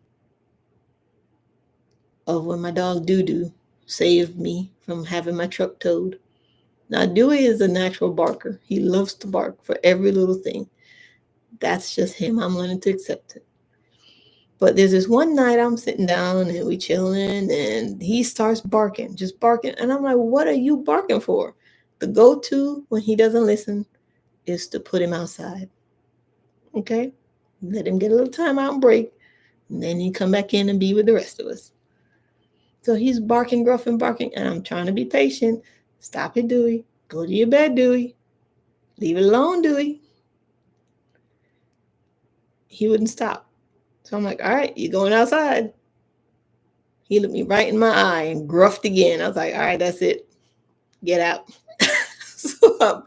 of when my dog Doo saved me from having my truck towed. Now, Dewey is a natural barker. He loves to bark for every little thing. That's just him. I'm learning to accept it. But there's this one night I'm sitting down and we chilling and he starts barking, just barking. And I'm like, what are you barking for? The go-to when he doesn't listen is to put him outside. Okay? let him get a little time out and break, and then he come back in and be with the rest of us. So he's barking, gruff and barking, and I'm trying to be patient. Stop it, Dewey. Go to your bed, Dewey. Leave it alone, Dewey. He wouldn't stop. So I'm like, all right, you're going outside. He looked me right in my eye and gruffed again. I was like, all right, that's it. Get out. So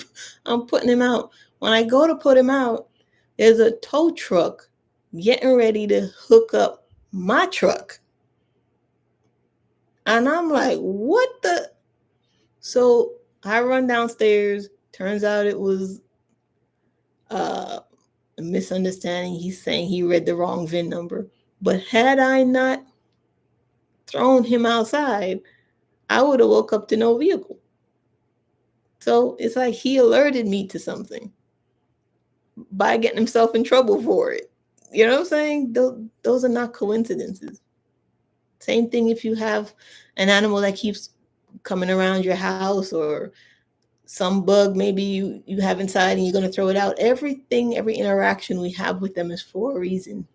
I'm putting him out. When I go to put him out, there's a tow truck getting ready to hook up my truck. And I'm like, what the? So I run downstairs. Turns out it was a misunderstanding. He's saying he read the wrong VIN number. But had I not thrown him outside, I would have woke up to no vehicle. So it's like he alerted me to something by getting himself in trouble for it. You know what I'm saying? Those are not coincidences. Same thing if you have an animal that keeps coming around your house, or some bug maybe you have inside and you're going to throw it out. Everything, every interaction we have with them is for a reason.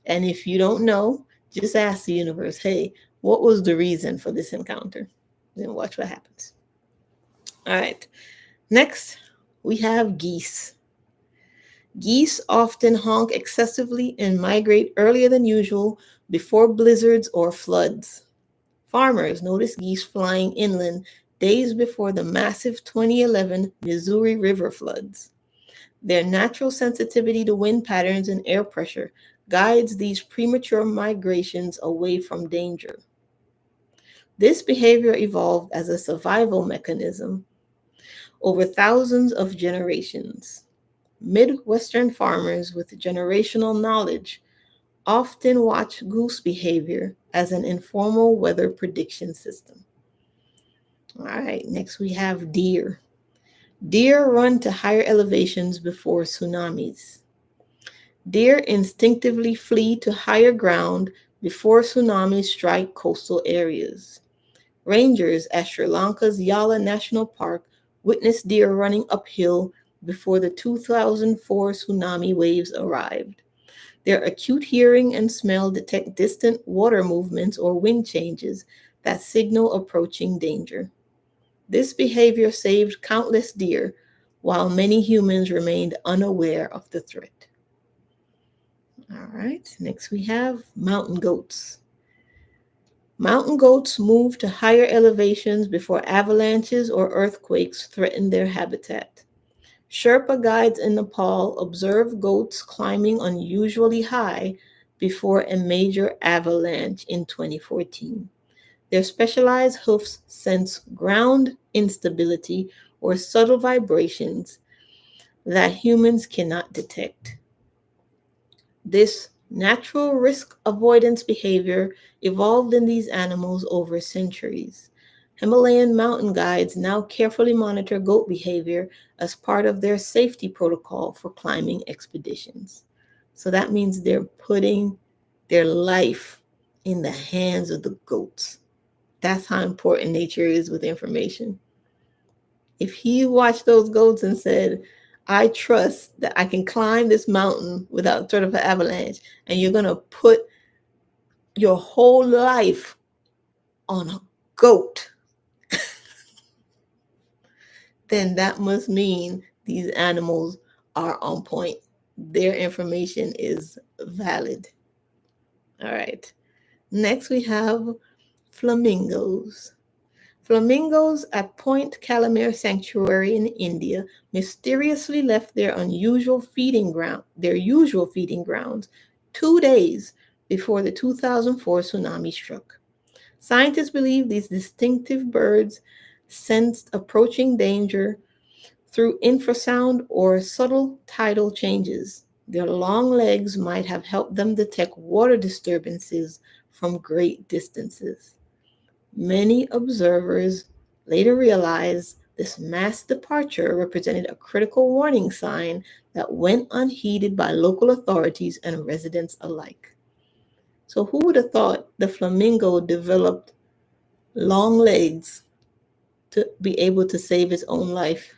And if you don't know, just ask the universe, hey, what was the reason for this encounter? Then watch what happens. All right. Next, we have geese. Geese often honk excessively and migrate earlier than usual before blizzards or floods. Farmers noticed geese flying inland days before the massive 2011 Missouri River floods. Their natural sensitivity to wind patterns and air pressure guides these premature migrations away from danger. This behavior evolved as a survival mechanism over thousands of generations. Midwestern farmers with generational knowledge often watch goose behavior as an informal weather prediction system. All right, next we have deer. Deer run to higher elevations before tsunamis. Deer instinctively flee to higher ground before tsunamis strike coastal areas. Rangers at Sri Lanka's Yala National Park witnessed deer running uphill before the 2004 tsunami waves arrived. Their acute hearing and smell detect distant water movements or wind changes that signal approaching danger. This behavior saved countless deer, while many humans remained unaware of the threat. All right, next we have mountain goats. Mountain goats move to higher elevations before avalanches or earthquakes threaten their habitat. Sherpa guides in Nepal observe goats climbing unusually high before a major avalanche in 2014. Their specialized hoofs sense ground instability or subtle vibrations that humans cannot detect. This natural risk avoidance behavior evolved in these animals over centuries. Himalayan mountain guides now carefully monitor goat behavior as part of their safety protocol for climbing expeditions. So that means they're putting their life in the hands of the goats. That's how important nature is with information. If he watched those goats and said, I trust that I can climb this mountain without threat of an avalanche, and you're going to put your whole life on a goat, then that must mean these animals are on point. Their information is valid. All right. Next, we have flamingos. Flamingos at Point Calamere Sanctuary in India mysteriously left their usual feeding grounds 2 days before the 2004 tsunami struck. Scientists believe these distinctive birds sensed approaching danger through infrasound or subtle tidal changes. Their long legs might have helped them detect water disturbances from great distances. Many observers later realized this mass departure represented a critical warning sign that went unheeded by local authorities and residents alike. So, who would have thought the flamingo developed long legs to be able to save its own life?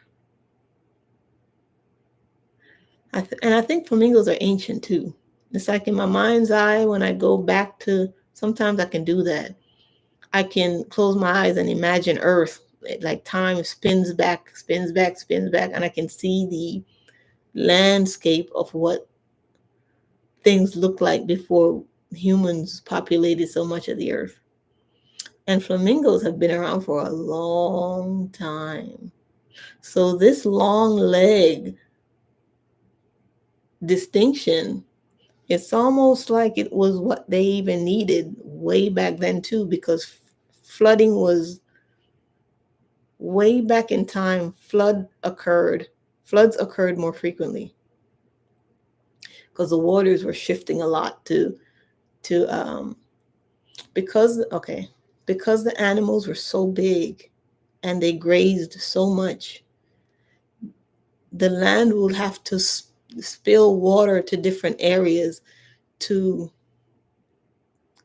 And I think flamingos are ancient too. It's like in my mind's eye when I go back to. Sometimes I can do that. I can close my eyes and imagine Earth, like time spins back, spins back, spins back, and I can see the landscape of what things looked like before humans populated so much of the Earth. And flamingos have been around for a long time. So this long leg distinction, it's almost like it was what they even needed way back then too, because flooding was way back in time. Floods occurred more frequently because the waters were shifting a lot to because okay, because the animals were so big and they grazed so much, the land would have to spill water to different areas to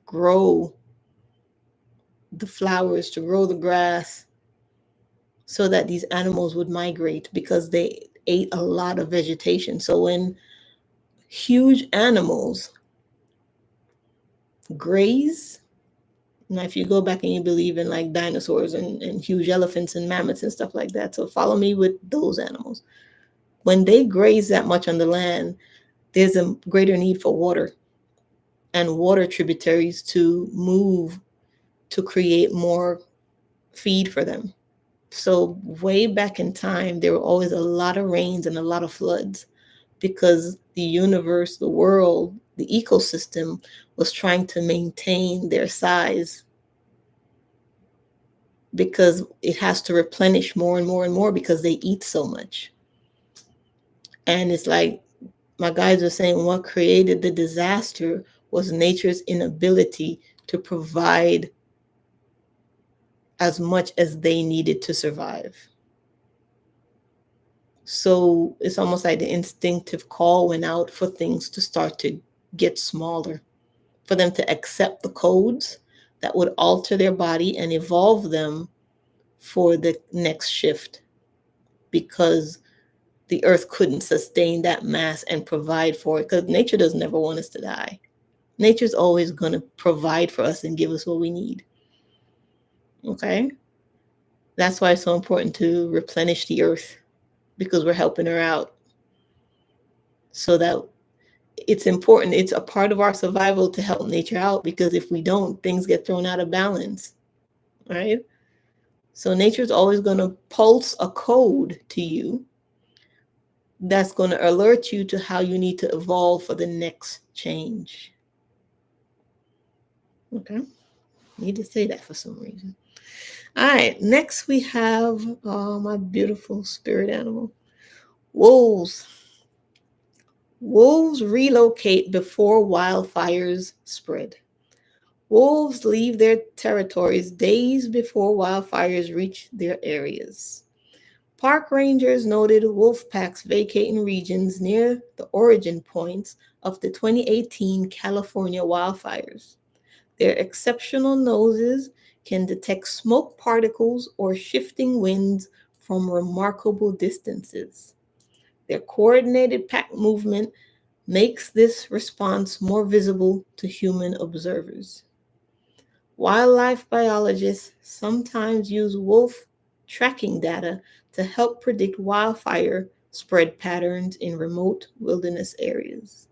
grow the flowers, to grow the grass, so that these animals would migrate because they ate a lot of vegetation. So when huge animals graze, now if you go back and you believe in like dinosaurs and huge elephants and mammoths and stuff like that, so follow me with those animals. When they graze that much on the land, there's a greater need for water and water tributaries to move to create more feed for them. So way back in time, there were always a lot of rains and a lot of floods because the universe, the world, the ecosystem was trying to maintain their size because it has to replenish more and more and more because they eat so much. And it's like my guides are saying, what created the disaster was nature's inability to provide as much as they needed to survive. So it's almost like the instinctive call went out for things to start to get smaller, for them to accept the codes that would alter their body and evolve them for the next shift, because the earth couldn't sustain that mass and provide for it, because nature doesn't ever want us to die. Nature's always going to provide for us and give us what we need. Okay? That's why it's so important to replenish the earth, because we're helping her out. So that it's important. It's a part of our survival to help nature out, because if we don't, things get thrown out of balance. Right? So nature's always going to pulse a code to you that's going to alert you to how you need to evolve for the next change. Okay? Need to say that for some reason. All right, next we have my beautiful spirit animal, wolves. Wolves relocate before wildfires spread. Wolves leave their territories days before wildfires reach their areas. Park rangers noted wolf packs vacating regions near the origin points of the 2018 California wildfires. Their exceptional noses can detect smoke particles or shifting winds from remarkable distances. Their coordinated pack movement makes this response more visible to human observers. Wildlife biologists sometimes use wolf tracking data to help predict wildfire spread patterns in remote wilderness areas.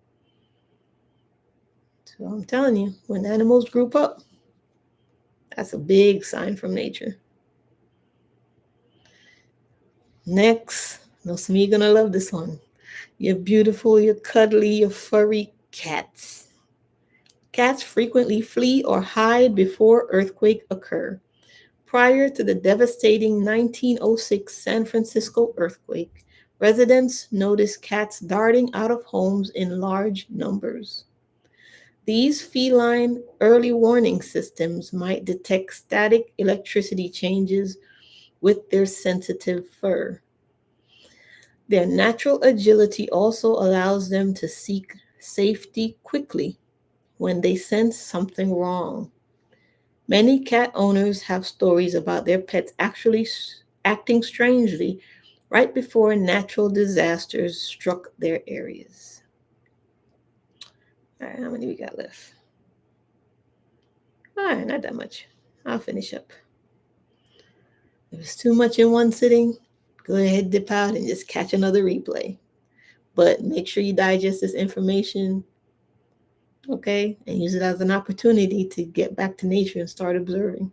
So I'm telling you, when animals group up, that's a big sign from nature. Next, know some of you gonna love this one. You're beautiful, you're cuddly, you're furry cats. Cats frequently flee or hide before earthquakes occur. Prior to the devastating 1906 San Francisco earthquake, residents noticed cats darting out of homes in large numbers. These feline early warning systems might detect static electricity changes with their sensitive fur. Their natural agility also allows them to seek safety quickly when they sense something wrong. Many cat owners have stories about their pets actually acting strangely right before natural disasters struck their areas. All right, how many we got left? All right, not that much. I'll finish up. If it's too much in one sitting, go ahead, dip out, and just catch another replay. But make sure you digest this information, okay, and use it as an opportunity to get back to nature and start observing.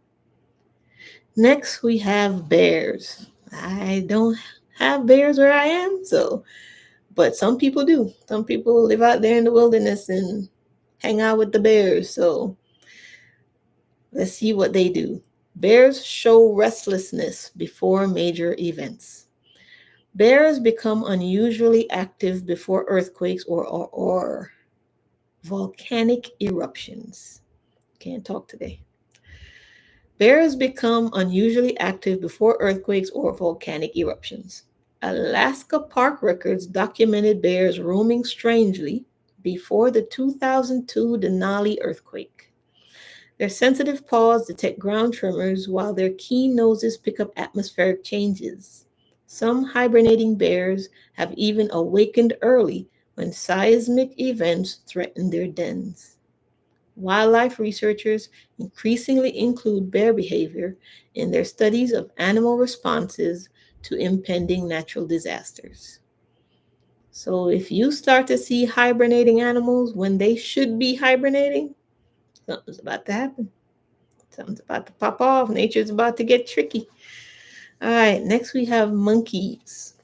Next, we have bears. I don't have bears where I am, but some people do. Some people live out there in the wilderness and hang out with the bears. So let's see what they do. Bears show restlessness before major events. Bears become unusually active before earthquakes or volcanic eruptions. Can't talk today. Bears become unusually active before earthquakes or volcanic eruptions. Alaska park records documented bears roaming strangely before the 2002 Denali earthquake. Their sensitive paws detect ground tremors while their keen noses pick up atmospheric changes. Some hibernating bears have even awakened early when seismic events threaten their dens. Wildlife researchers increasingly include bear behavior in their studies of animal responses to impending natural disasters. So, if you start to see hibernating animals when they should be hibernating, something's about to happen. Something's about to pop off. Nature's about to get tricky. All right, next we have monkeys.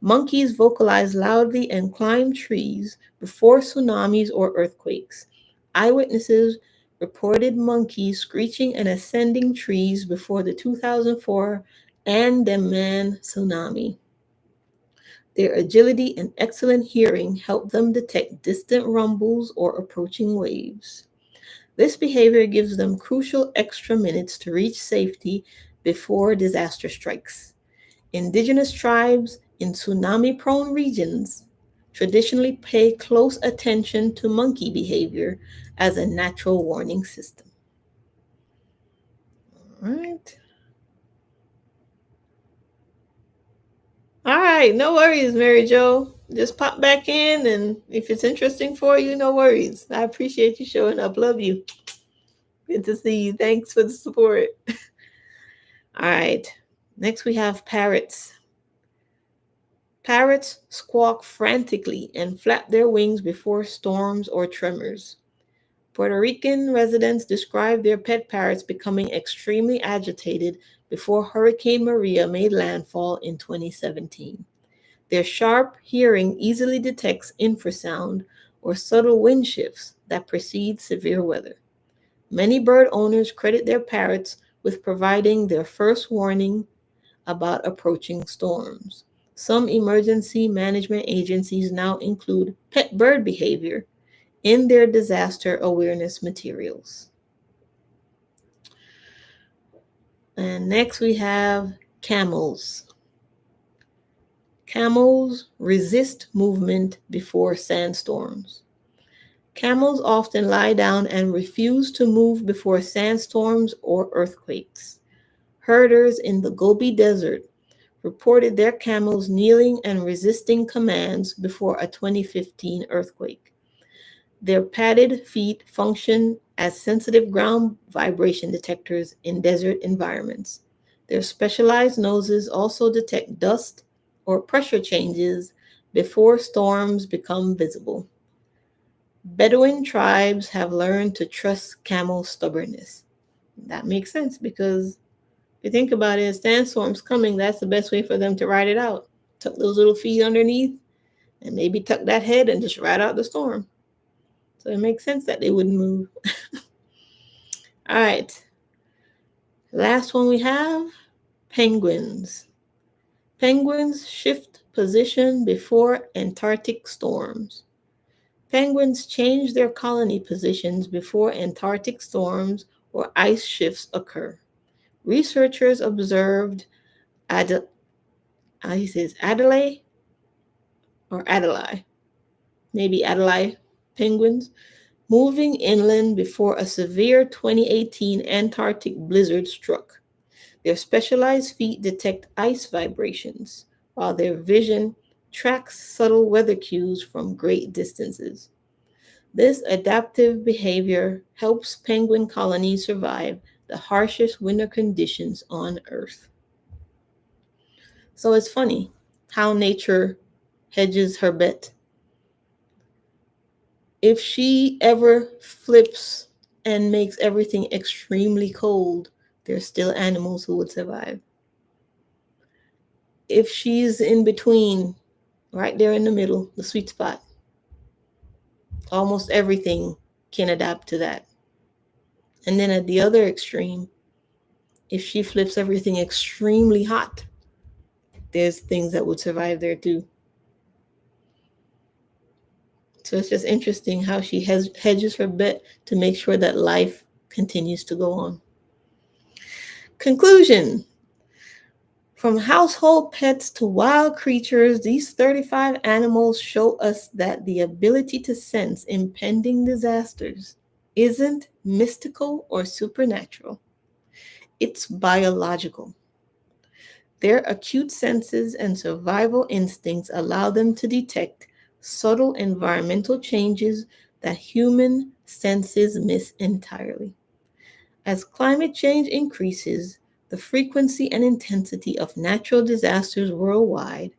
Monkeys vocalize loudly and climb trees before tsunamis or earthquakes. Eyewitnesses reported monkeys screeching and ascending trees before the 2004 Andaman tsunami. Their agility and excellent hearing help them detect distant rumbles or approaching waves. This behavior gives them crucial extra minutes to reach safety before disaster strikes. Indigenous tribes in tsunami prone regions traditionally pay close attention to monkey behavior as a natural warning system. All right. All right, no worries, Mary Jo. Just pop back in, and if it's interesting for you, no worries. I appreciate you showing up. Love you. Good to see you. Thanks for the support. All right. Next, we have parrots. Parrots squawk frantically and flap their wings before storms or tremors. Puerto Rican residents describe their pet parrots becoming extremely agitated before Hurricane Maria made landfall in 2017. Their sharp hearing easily detects infrasound or subtle wind shifts that precede severe weather. Many bird owners credit their parrots with providing their first warning about approaching storms. Some emergency management agencies now include pet bird behavior in their disaster awareness materials. And next we have camels. Camels resist movement before sandstorms. Camels often lie down and refuse to move before sandstorms or earthquakes. Herders in the Gobi Desert reported their camels kneeling and resisting commands before a 2015 earthquake. Their padded feet function as sensitive ground vibration detectors in desert environments. Their specialized noses also detect dust or pressure changes before storms become visible. Bedouin tribes have learned to trust camel stubbornness. That makes sense because if you think about it, a sandstorm's coming, that's the best way for them to ride it out. Tuck those little feet underneath and maybe tuck that head and just ride out the storm. So it makes sense that they wouldn't move. All right. Last one we have penguins. Penguins shift position before Antarctic storms. Penguins change their colony positions before Antarctic storms or ice shifts occur. Researchers observed he says Adelaide or Adelaide, maybe Adelaide penguins, moving inland before a severe 2018 Antarctic blizzard struck. Their specialized feet detect ice vibrations, while their vision tracks subtle weather cues from great distances. This adaptive behavior helps penguin colonies survive the harshest winter conditions on Earth. So it's funny how nature hedges her bet. If she ever flips and makes everything extremely cold, there's still animals who would survive. If she's in between, right there in the middle, the sweet spot, almost everything can adapt to that. And then at the other extreme, if she flips everything extremely hot, there's things that would survive there too. So it's just interesting how she hedges her bet to make sure that life continues to go on. Conclusion. From household pets to wild creatures, these 35 animals show us that the ability to sense impending disasters isn't mystical or supernatural. It's biological. Their acute senses and survival instincts allow them to detect subtle environmental changes that human senses miss entirely. As climate change increases, the frequency and intensity of natural disasters worldwide.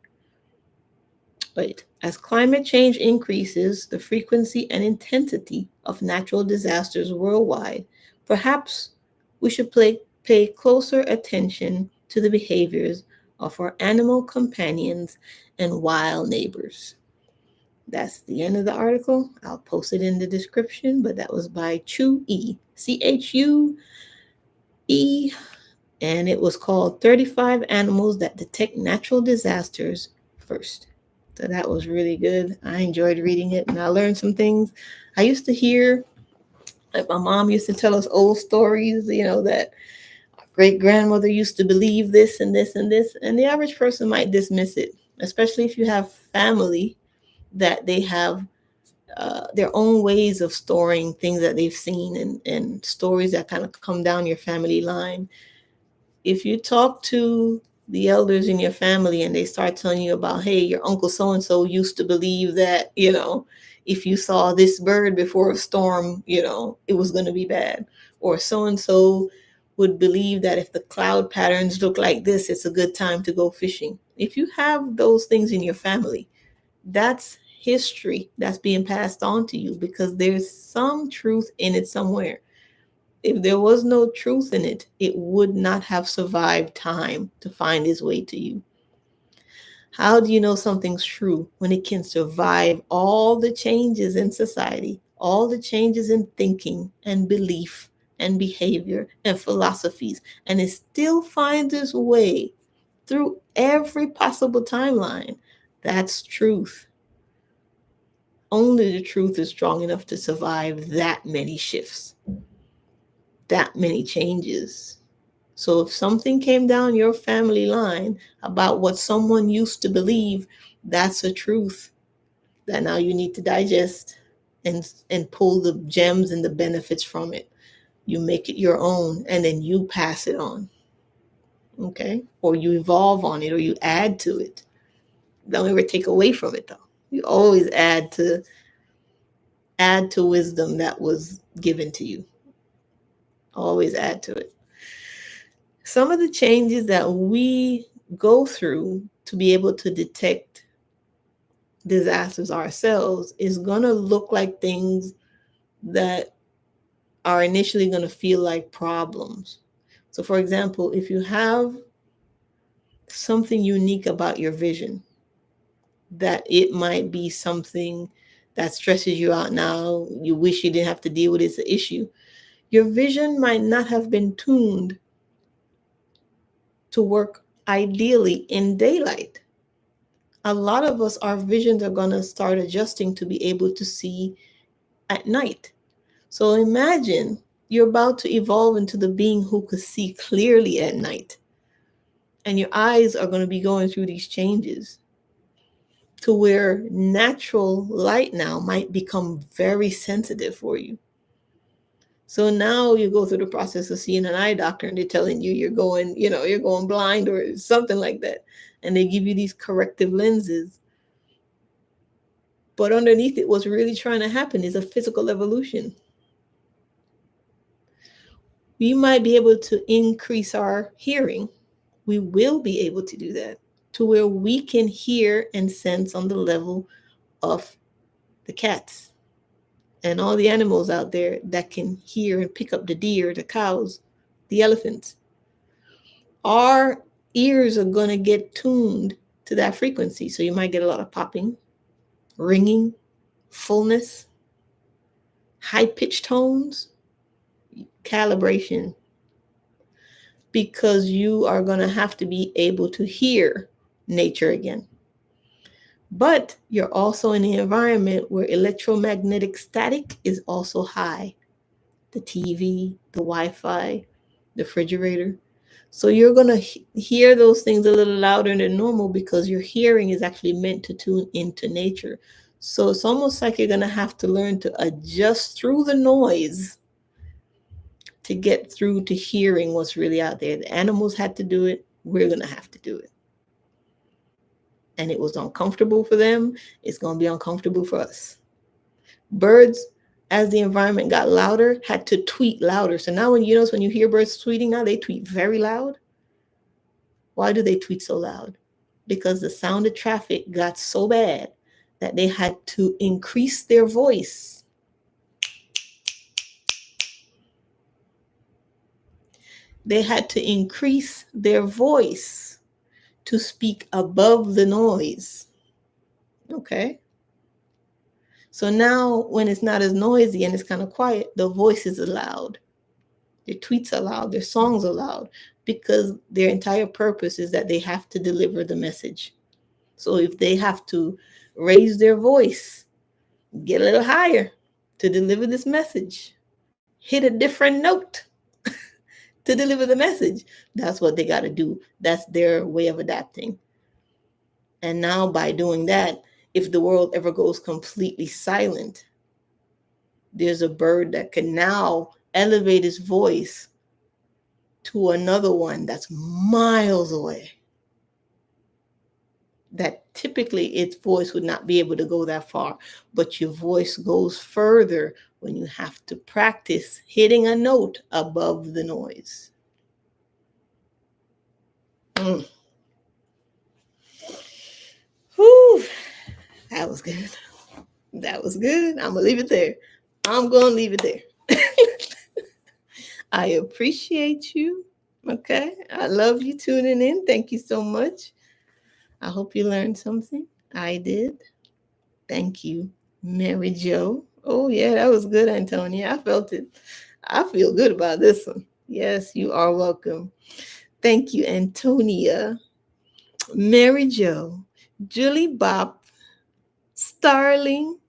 As climate change increases the frequency and intensity of natural disasters worldwide, perhaps we should pay closer attention to the behaviors of our animal companions and wild neighbors. That's the end of the article. I'll post it in the description, but that was by Chu E. Chue, and it was called 35 Animals That Detect Natural Disasters First. So that was really good. I enjoyed reading it and I learned some things. I used to hear, like my mom used to tell us old stories, that great grandmother used to believe this and this and this. And the average person might dismiss it, especially if you have family that they have their own ways of storing things that they've seen and stories that kind of come down your family line. If you talk to the elders in your family and they start telling you about, hey, your uncle so and so used to believe that, if you saw this bird before a storm, it was going to be bad. Or so and so would believe that if the cloud patterns look like this, it's a good time to go fishing. If you have those things in your family, that's history that's being passed on to you because there's some truth in it somewhere. If there was no truth in it, it would not have survived time to find its way to you. How do you know something's true when it can survive all the changes in society, all the changes in thinking and belief and behavior and philosophies, and it still finds its way through every possible timeline? That's truth. Only the truth is strong enough to survive that many shifts, that many changes. So if something came down your family line about what someone used to believe, that's a truth that now you need to digest and pull the gems and the benefits from it. You make it your own and then you pass it on. Okay? Or you evolve on it or you add to it. Don't ever take away from it though. You always add to wisdom that was given to you. Always add to it. Some of the changes that we go through to be able to detect disasters ourselves is going to look like things that are initially going to feel like problems. So, for example, if you have something unique about your vision, that it might be something that stresses you out now, you wish you didn't have to deal with it, it's an issue. Your vision might not have been tuned to work ideally in daylight. A lot of us, our visions are going to start adjusting to be able to see at night. So imagine you're about to evolve into the being who could see clearly at night. And your eyes are going to be going through these changes to where natural light now might become very sensitive for you. So now you go through the process of seeing an eye doctor and they're telling you you're going blind or something like that. And they give you these corrective lenses. But underneath it, what's really trying to happen is a physical evolution. We might be able to increase our hearing. We will be able to do that to where we can hear and sense on the level of the cats and all the animals out there that can hear and pick up the deer, the cows, the elephants. Our ears are going to get tuned to that frequency. So you might get a lot of popping, ringing, fullness, high pitched tones, calibration, because you are going to have to be able to hear nature again. But you're also in the environment where electromagnetic static is also high. The TV, the Wi-Fi, the refrigerator. So you're going to hear those things a little louder than normal because your hearing is actually meant to tune into nature. So it's almost like you're going to have to learn to adjust through the noise to get through to hearing what's really out there. The animals had to do it. We're going to have to do it. And it was uncomfortable for them. It's going to be uncomfortable for us. Birds, as the environment got louder, had to tweet louder. So now when you hear birds tweeting, now they tweet very loud. Why do they tweet so loud? Because the sound of traffic got so bad that they had to increase their voice. They had to increase their voice to speak above the noise. Okay? So now when it's not as noisy and it's kind of quiet, the voices are loud. Their tweets are loud, their songs are loud, because their entire purpose is that they have to deliver the message. So if they have to raise their voice, get a little higher to deliver this message, hit a different note to deliver the message, that's what they got to do. That's their way of adapting. And now by doing that, if the world ever goes completely silent, there's a bird that can now elevate its voice to another one that's miles away, that typically its voice would not be able to go that far, but your voice goes further when you have to practice hitting a note above the noise. Whew, that was good. That was good. I'm going to leave it there. I'm going to leave it there. I appreciate you. Okay. I love you tuning in. Thank you so much. I hope you learned something. I did. Thank you, Mary Jo. Oh, yeah, that was good, Antonia. I felt it. I feel good about this one. Yes, you are welcome. Thank you, Antonia, Mary Jo, Julie Bop, Starling.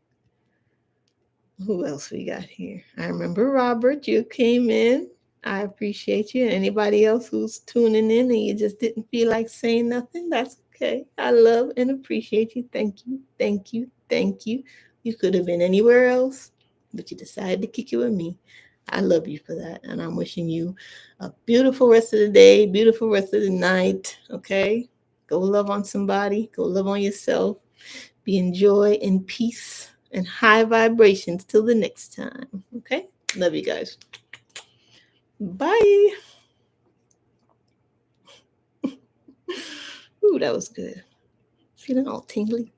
Who else we got here? I remember Robert, you came in. I appreciate you. Anybody else who's tuning in and you just didn't feel like saying nothing, that's okay. I love and appreciate you. Thank you. Thank you. Thank you. You could have been anywhere else, but you decided to kick it with me. I love you for that. And I'm wishing you a beautiful rest of the day, beautiful rest of the night. Okay. Go love on somebody. Go love on yourself. Be in joy and peace and high vibrations till the next time. Okay? Love you guys. Bye. Ooh, that was good. Feeling all tingly.